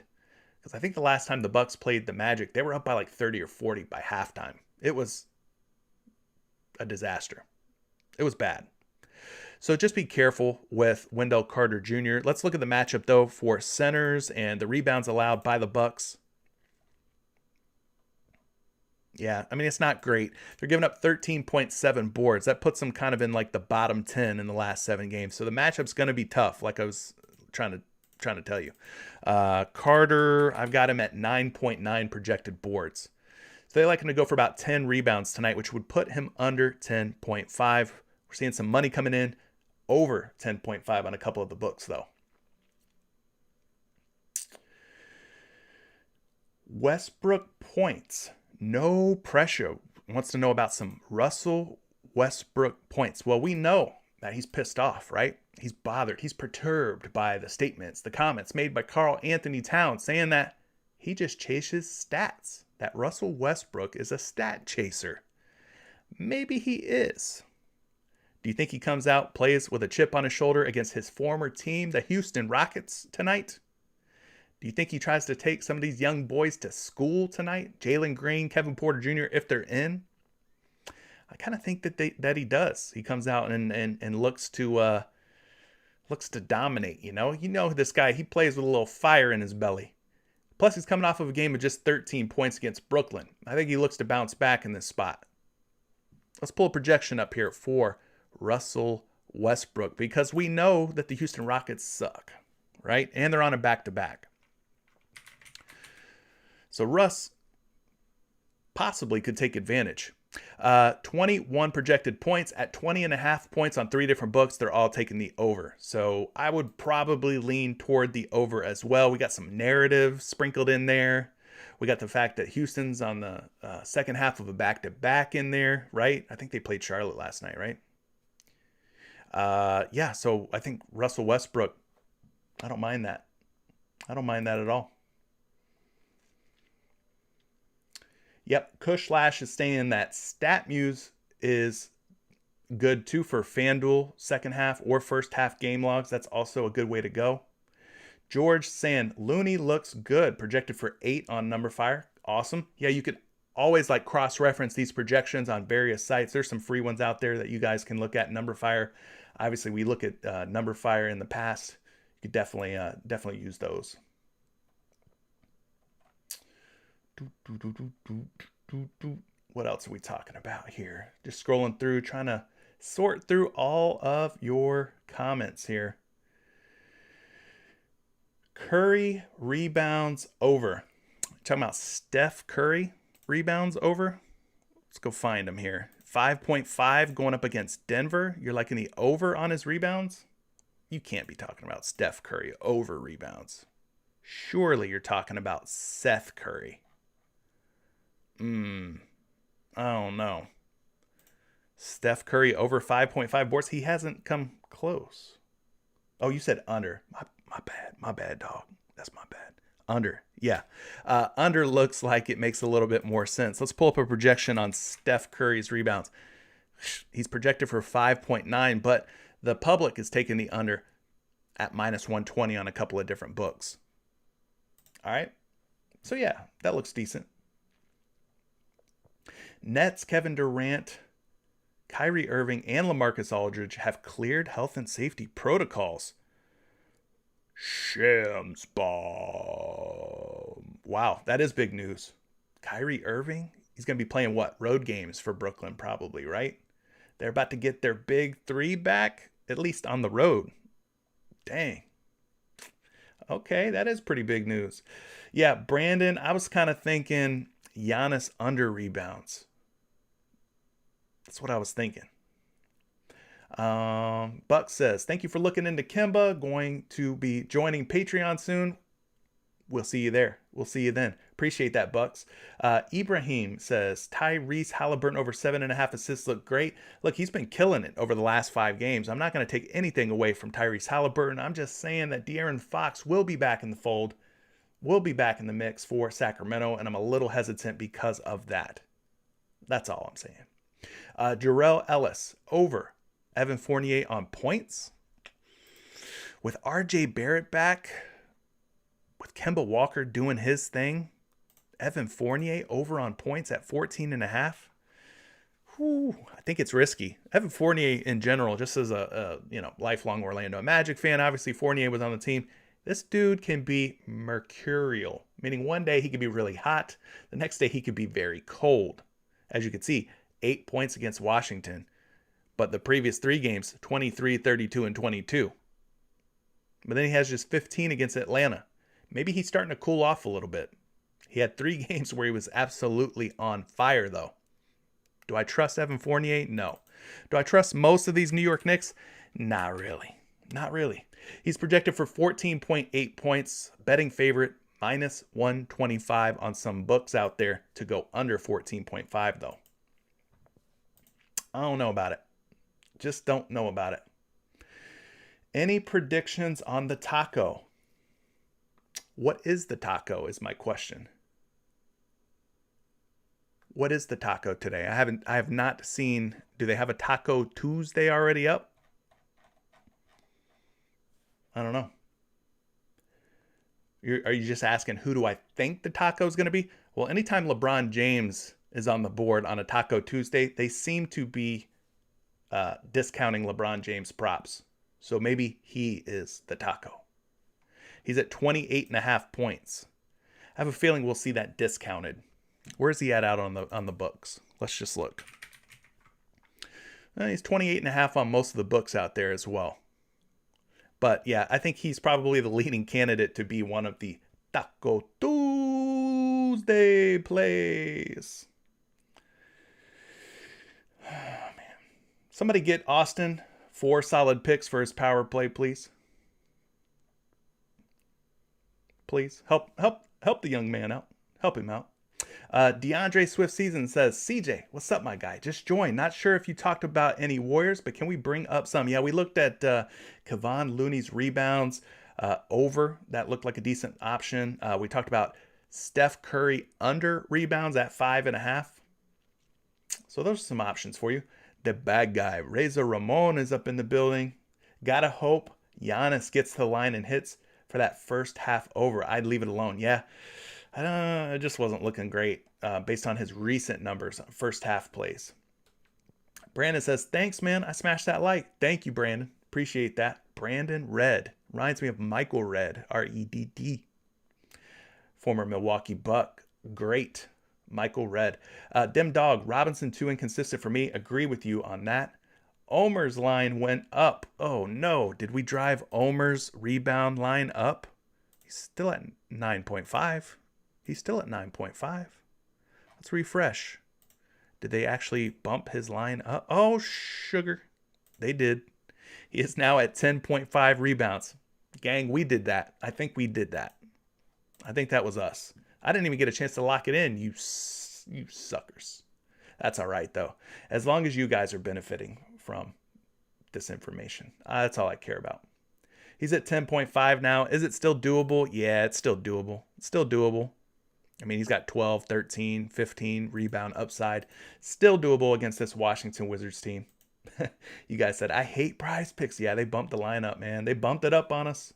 because I think the last time the Bucks played the Magic, they were up by like 30 or 40 by halftime. It was a disaster. It was bad. So just be careful with Wendell Carter Jr. Let's look at the matchup, though, for centers and the rebounds allowed by the Bucks. Yeah, I mean, it's not great. They're giving up 13.7 boards. That puts them kind of in like the bottom 10 in the last 7 games. So the matchup's going to be tough, like I was trying to tell you. Carter, I've got him at 9.9 projected boards. So they like him to go for about 10 rebounds tonight, which would put him under 10.5. We're seeing some money coming in over 10.5 on a couple of the books, though. Westbrook points. No pressure. Wants to know about some Russell Westbrook points. Well, we know that he's pissed off, right? He's bothered. He's perturbed by the statements, the comments made by Karl Anthony Towns saying that he just chases stats, that Russell Westbrook is a stat chaser. Maybe he is. Do you think he comes out, plays with a chip on his shoulder against his former team, the Houston Rockets, tonight? Do you think he tries to take some of these young boys to school tonight? Jalen Green, Kevin Porter Jr., if they're in? I kind of think that he does. He comes out and looks to dominate, you know? You know this guy, he plays with a little fire in his belly. Plus, he's coming off of a game of just 13 points against Brooklyn. I think he looks to bounce back in this spot. Let's pull a projection up here for Russell Westbrook, because we know that the Houston Rockets suck, right? And they're on a back-to-back. So Russ possibly could take advantage. 21 projected points at 20.5 points on 3 different books. They're all taking the over. So I would probably lean toward the over as well. We got some narrative sprinkled in there. We got the fact that Houston's on the second half of a back-to-back in there, right? I think they played Charlotte last night, right? So I think Russell Westbrook, I don't mind that. I don't mind that at all. Yep, Kush Lash is saying that StatMuse is good too for FanDuel second half or first half game logs. That's also a good way to go. George saying Looney looks good, projected for 8 on NumberFire. Awesome. Yeah, you could always like cross-reference these projections on various sites. There's some free ones out there that you guys can look at. NumberFire. Obviously, we look at NumberFire in the past. You could definitely use those. What else are we talking about here? Just scrolling through, trying to sort through all of your comments here. Curry rebounds over. Talking about Steph Curry rebounds over. Let's go find him here. 5.5 going up against Denver. You're liking the over on his rebounds? You can't be talking about Steph Curry over rebounds. Surely you're talking about Seth Curry. I don't know. Steph Curry over 5.5 boards. He hasn't come close. Oh, you said under. My bad, dog. That's my bad. Under. Yeah. Under looks like it makes a little bit more sense. Let's pull up a projection on Steph Curry's rebounds. He's projected for 5.9, but the public is taking the under at minus 120 on a couple of different books. All right. So, yeah, that looks decent. Nets, Kevin Durant, Kyrie Irving, and LaMarcus Aldridge have cleared health and safety protocols. Shams bomb. Wow, that is big news. Kyrie Irving, he's going to be playing what? Road games for Brooklyn probably, right? They're about to get their big 3 back, at least on the road. Dang. Okay, that is pretty big news. Yeah, Brandon, I was kind of thinking Giannis under rebounds. That's what I was thinking. Buck says, thank you for looking into Kemba. Going to be joining Patreon soon. We'll see you there. We'll see you then. Appreciate that, Bucks. Ibrahim says, Tyrese Halliburton over 7.5 assists look great. Look, he's been killing it over the last 5 games. I'm not going to take anything away from Tyrese Halliburton. I'm just saying that De'Aaron Fox will be back in the fold will be back in the mix for Sacramento, and I'm a little hesitant because of that. That's all I'm saying. Jarrell Ellis, over. Evan Fournier on points. With RJ Barrett back, with Kemba Walker doing his thing, Evan Fournier over on points at 14.5. I think it's risky. Evan Fournier in general, just as a lifelong Orlando Magic fan, obviously Fournier was on the team. This dude can be mercurial, meaning one day he could be really hot. The next day he could be very cold. As you can see, 8 points against Washington. But the previous 3 games, 23, 32, and 22. But then he has just 15 against Atlanta. Maybe he's starting to cool off a little bit. He had 3 games where he was absolutely on fire, though. Do I trust Evan Fournier? No. Do I trust most of these New York Knicks? Not really. Not really. He's projected for 14.8 points. Betting favorite, minus 125 on some books out there to go under 14.5, though. I don't know about it. Just don't know about it. Any predictions on the taco? What is the taco is my question. What is the taco today? I have not seen. Do they have a Taco Tuesday already up? I don't know. Are you just asking who do I think the taco is going to be? Well, anytime LeBron James is on the board on a Taco Tuesday, they seem to be discounting LeBron James props. So maybe he is the taco. He's at 28.5 points. I have a feeling we'll see that discounted. Where's he at out on the books? Let's just look. He's 28.5 on most of the books out there as well. But yeah, I think he's probably the leading candidate to be one of the Taco Tuesday plays. Oh, man. Somebody get Austin 4 solid picks for his power play, please. Please help the young man out. Help him out. DeAndre Swift Season says, CJ, what's up, my guy? Just joined. Not sure if you talked about any Warriors, but can we bring up some? Yeah, we looked at Kevon Looney's rebounds over. That looked like a decent option. We talked about Steph Curry under rebounds at 5.5. So those are some options for you. The bad guy, Reza Ramon, is up in the building. Gotta hope Giannis gets to the line and hits for that first half over. I'd leave it alone. Yeah. It just wasn't looking great based on his recent numbers, first half plays. Brandon says, thanks, man. I smashed that like. Thank you, Brandon. Appreciate that. Brandon Redd. Reminds me of Michael Redd, R-E-D-D. Former Milwaukee Buck. Great. Michael Redd. Dim Dog. Robinson, too inconsistent for me. Agree with you on that. Omer's line went up. Oh, no. Did we drive Omer's rebound line up? He's still at 9.5. He's still at 9.5. Let's refresh. Did they actually bump his line up? Oh, sugar. They did. He is now at 10.5 rebounds. Gang, we did that. I think we did that. I think that was us. I didn't even get a chance to lock it in, you suckers. That's all right, though. As long as you guys are benefiting from this information. That's all I care about. He's at 10.5 now. Is it still doable? Yeah, it's still doable. It's still doable. I mean, he's got 12, 13, 15 rebound upside. Still doable against this Washington Wizards team. You guys said, I hate PrizePicks. Yeah, they bumped the line up, man. They bumped it up on us.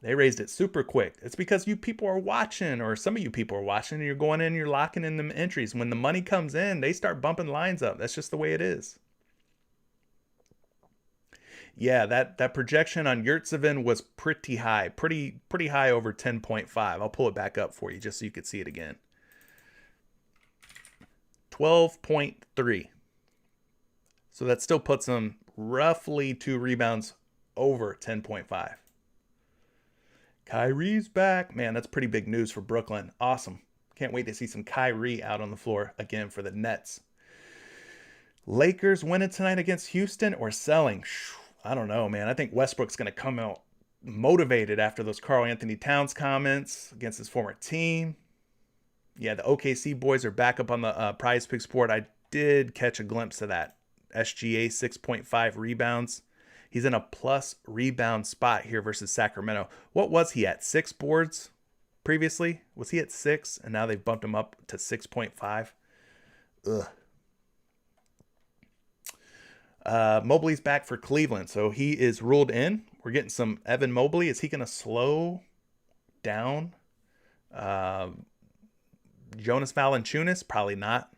They raised it super quick. It's because you people are watching, or some of you people are watching, and you're going in and you're locking in them entries. When the money comes in, they start bumping lines up. That's just the way it is. Yeah, that projection on Yurtseven was pretty high. Pretty high over 10.5. I'll pull it back up for you just so you could see it again. 12.3. So that still puts him roughly 2 rebounds over 10.5. Kyrie's back. Man, that's pretty big news for Brooklyn. Awesome. Can't wait to see some Kyrie out on the floor again for the Nets. Lakers winning tonight against Houston or selling? I don't know, man. I think Westbrook's going to come out motivated after those Karl Anthony Towns comments against his former team. Yeah, the OKC boys are back up on the PrizePicks board. I did catch a glimpse of that. SGA 6.5 rebounds. He's in a plus rebound spot here versus Sacramento. What was he at? 6 boards previously? Was he at 6? And now they've bumped him up to 6.5. Ugh. Mobley's back for Cleveland, so he is ruled in. We're getting some Evan Mobley. Is he going to slow down Jonas Valanciunas? Probably not.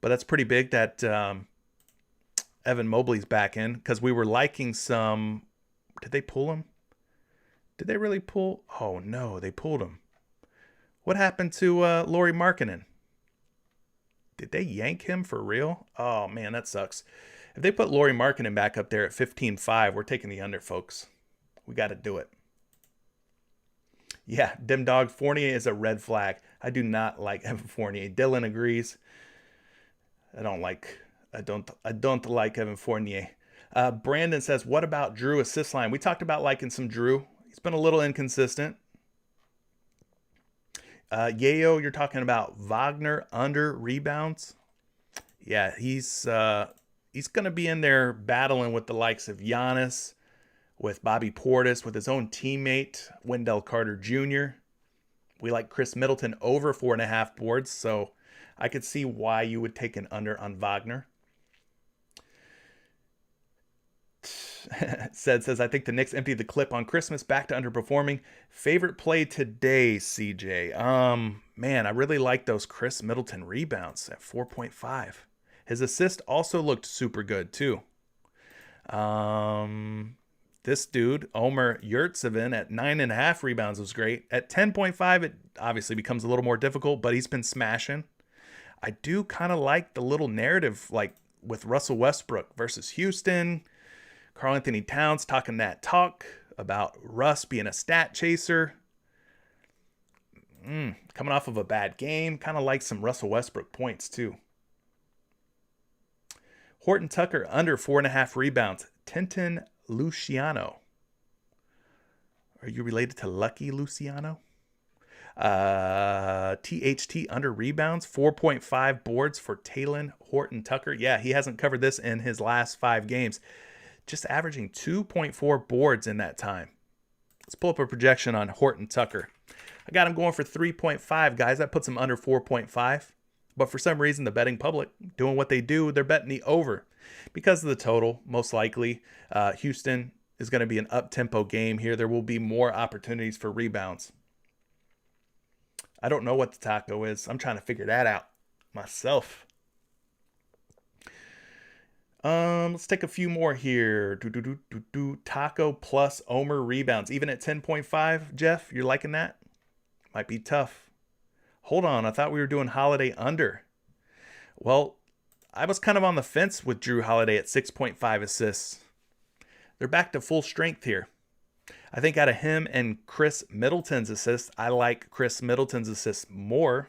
But that's pretty big that Evan Mobley's back in, because we were liking some. Did they pull him? Did they really pull? Oh, no, they pulled him. What happened to Lauri Markkanen? Did they yank him for real? Oh, man, that sucks. If they put Lauri Markkanen back up there at 15.5, we're taking the under, folks. We got to do it. Yeah, Dim Dog, Fournier is a red flag. I do not like Evan Fournier. Dylan agrees. I don't like Evan Fournier. Brandon says, what about Drew assist line? We talked about liking some Drew. He's been a little inconsistent. Yayo, you're talking about Wagner under rebounds. Yeah, he's going to be in there battling with the likes of Giannis, with Bobby Portis, with his own teammate, Wendell Carter Jr. We like Chris Middleton over 4.5 boards, so I could see why you would take an under on Wagner. says, I think the Knicks emptied the clip on Christmas, back to underperforming. Favorite play today, CJ? Man, I really like those Chris Middleton rebounds at 4.5. His assist also looked super good, too. This dude, Omer Yurtseven, at 9.5 rebounds was great. At 10.5, it obviously becomes a little more difficult, but he's been smashing. I do kind of like the little narrative, like with Russell Westbrook versus Houston. Karl Anthony Towns talking that talk about Russ being a stat chaser. Coming off of a bad game. Kind of like some Russell Westbrook points, too. Horton Tucker under 4.5 rebounds. Tintin Luciano. Are you related to Lucky Luciano? THT under rebounds. 4.5 boards for Talen Horton Tucker. Yeah, he hasn't covered this in his last 5 games. Just averaging 2.4 boards in that time. Let's pull up a projection on Horton Tucker. I got him going for 3.5, guys. That puts him under 4.5. But for some reason, the betting public doing what they do, they're betting the over. Because of the total, most likely, Houston is going to be an up-tempo game here. There will be more opportunities for rebounds. I don't know what the taco is. I'm trying to figure that out myself. Let's take a few more here. Taco plus Omer rebounds. Even at 10.5, Jeff, you're liking that? Might be tough. Hold on, I thought we were doing Holiday under. Well, I was kind of on the fence with Drew Holiday at 6.5 assists. They're back to full strength here. I think out of him and Chris Middleton's assists, I like Chris Middleton's assists more.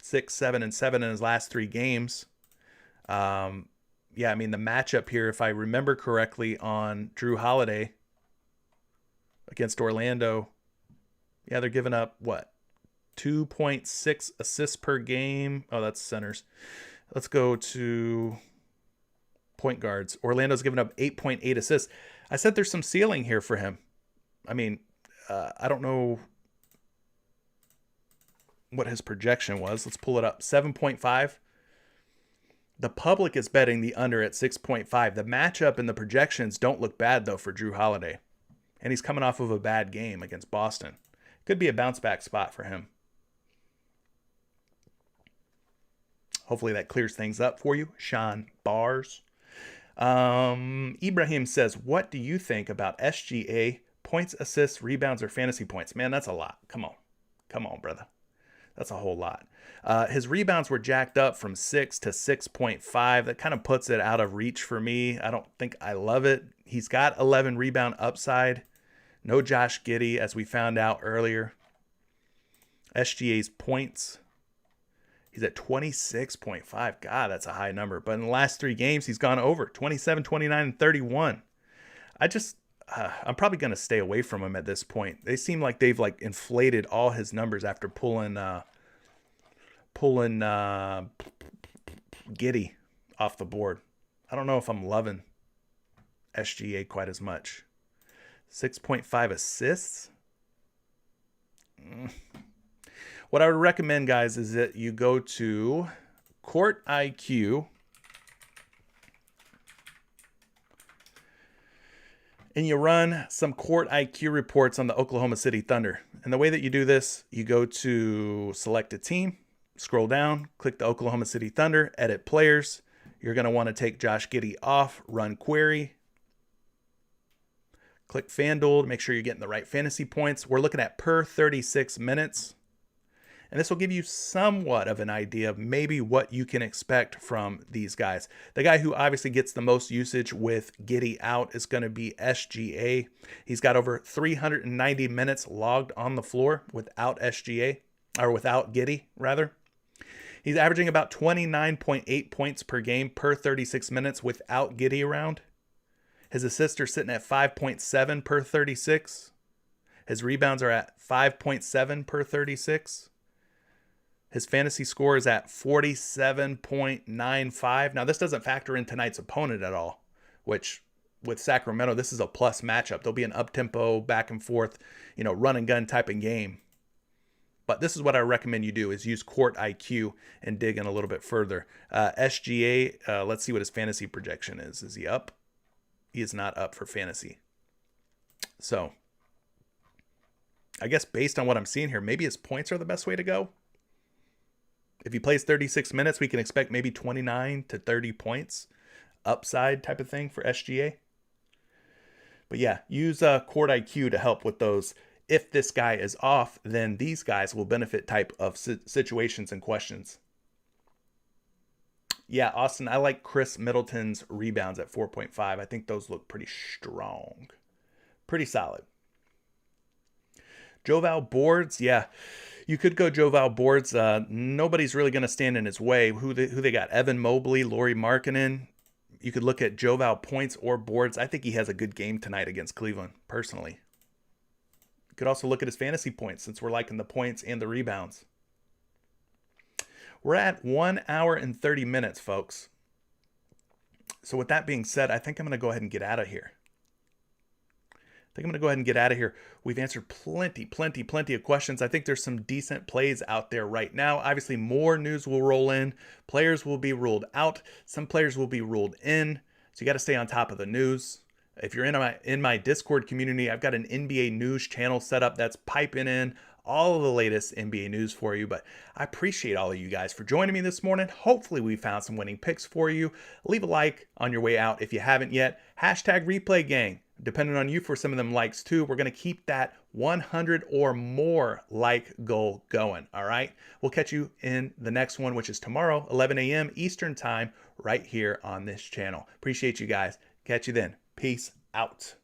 6, 7, and 7 in his last 3 games. Yeah, I mean, the matchup here, if I remember correctly, on Drew Holiday against Orlando, yeah, they're giving up, what, 2.6 assists per game? Oh, that's centers. Let's go to point guards. Orlando's giving up 8.8 assists. I said there's some ceiling here for him. I mean, I don't know what his projection was. Let's pull it up. 7.5. The public is betting the under at 6.5. The matchup and the projections don't look bad, though, for Drew Holiday. And he's coming off of a bad game against Boston. Could be a bounce-back spot for him. Hopefully that clears things up for you, Sean Bars. Ibrahim says, what do you think about SGA, points, assists, rebounds, or fantasy points? Man, that's a lot. Come on, brother. That's a whole lot. His rebounds were jacked up from 6 to 6.5. That kind of puts it out of reach for me. I don't think I love it. He's got 11 rebound upside. No Josh Giddey, as we found out earlier. SGA's points, he's at 26.5. God, that's a high number. But in the last 3 games, he's gone over 27, 29, and 31. I'm probably going to stay away from him at this point. They seem like they've inflated all his numbers after pulling Giddey off the board. I don't know if I'm loving SGA quite as much. 6.5 assists. What I would recommend, guys, is that you go to Court IQ and you run some Court IQ reports on the Oklahoma City Thunder. And the way that you do this, you go to select a team, scroll down, click the Oklahoma City Thunder, edit players. You're going to want to take Josh Giddey off, run query. Click FanDuel to make sure you're getting the right fantasy points. We're looking at per 36 minutes. And this will give you somewhat of an idea of maybe what you can expect from these guys. The guy who obviously gets the most usage with Giddey out is going to be SGA. He's got over 390 minutes logged on the floor without SGA, or without Giddey, rather. He's averaging about 29.8 points per game per 36 minutes without Giddey around. His assists are sitting at 5.7 per 36. His rebounds are at 5.7 per 36. His fantasy score is at 47.95. Now, this doesn't factor in tonight's opponent at all, which with Sacramento, this is a plus matchup. There'll be an up-tempo, back and forth, run and gun type of game. But this is what I recommend you do, is use Court IQ and dig in a little bit further. SGA, let's see what his fantasy projection is. Is he up? He is not up for fantasy. So, I guess based on what I'm seeing here, maybe his points are the best way to go. If he plays 36 minutes, we can expect maybe 29 to 30 points. Upside type of thing for SGA. But yeah, use Court IQ to help with those. If this guy is off, then these guys will benefit type of situations and questions. Yeah, Austin, I like Chris Middleton's rebounds at 4.5. I think those look pretty strong. Pretty solid. Joval boards, yeah. You could go Joval boards. Nobody's really going to stand in his way. Who they got? Evan Mobley, Lauri Markkanen. You could look at Joval points or boards. I think he has a good game tonight against Cleveland, personally. You could also look at his fantasy points, since we're liking the points and the rebounds. We're at 1 hour and 30 minutes, folks. So with that being said, I think I'm going to go ahead and get out of here. We've answered plenty of questions. I think there's some decent plays out there right now. Obviously, more news will roll in. Players will be ruled out. Some players will be ruled in. So you got to stay on top of the news. If you're in my Discord community, I've got an NBA news channel set up that's piping in all of the latest NBA news for you. But I appreciate all of you guys for joining me this morning. Hopefully we found some winning picks for you. Leave a like on your way out if you haven't yet. Hashtag replay gang. Depending on you for some of them likes too. We're going to keep that 100 or more like goal going. All right. We'll catch you in the next one, which is tomorrow, 11 a.m. Eastern time, right here on this channel. Appreciate you guys. Catch you then. Peace out.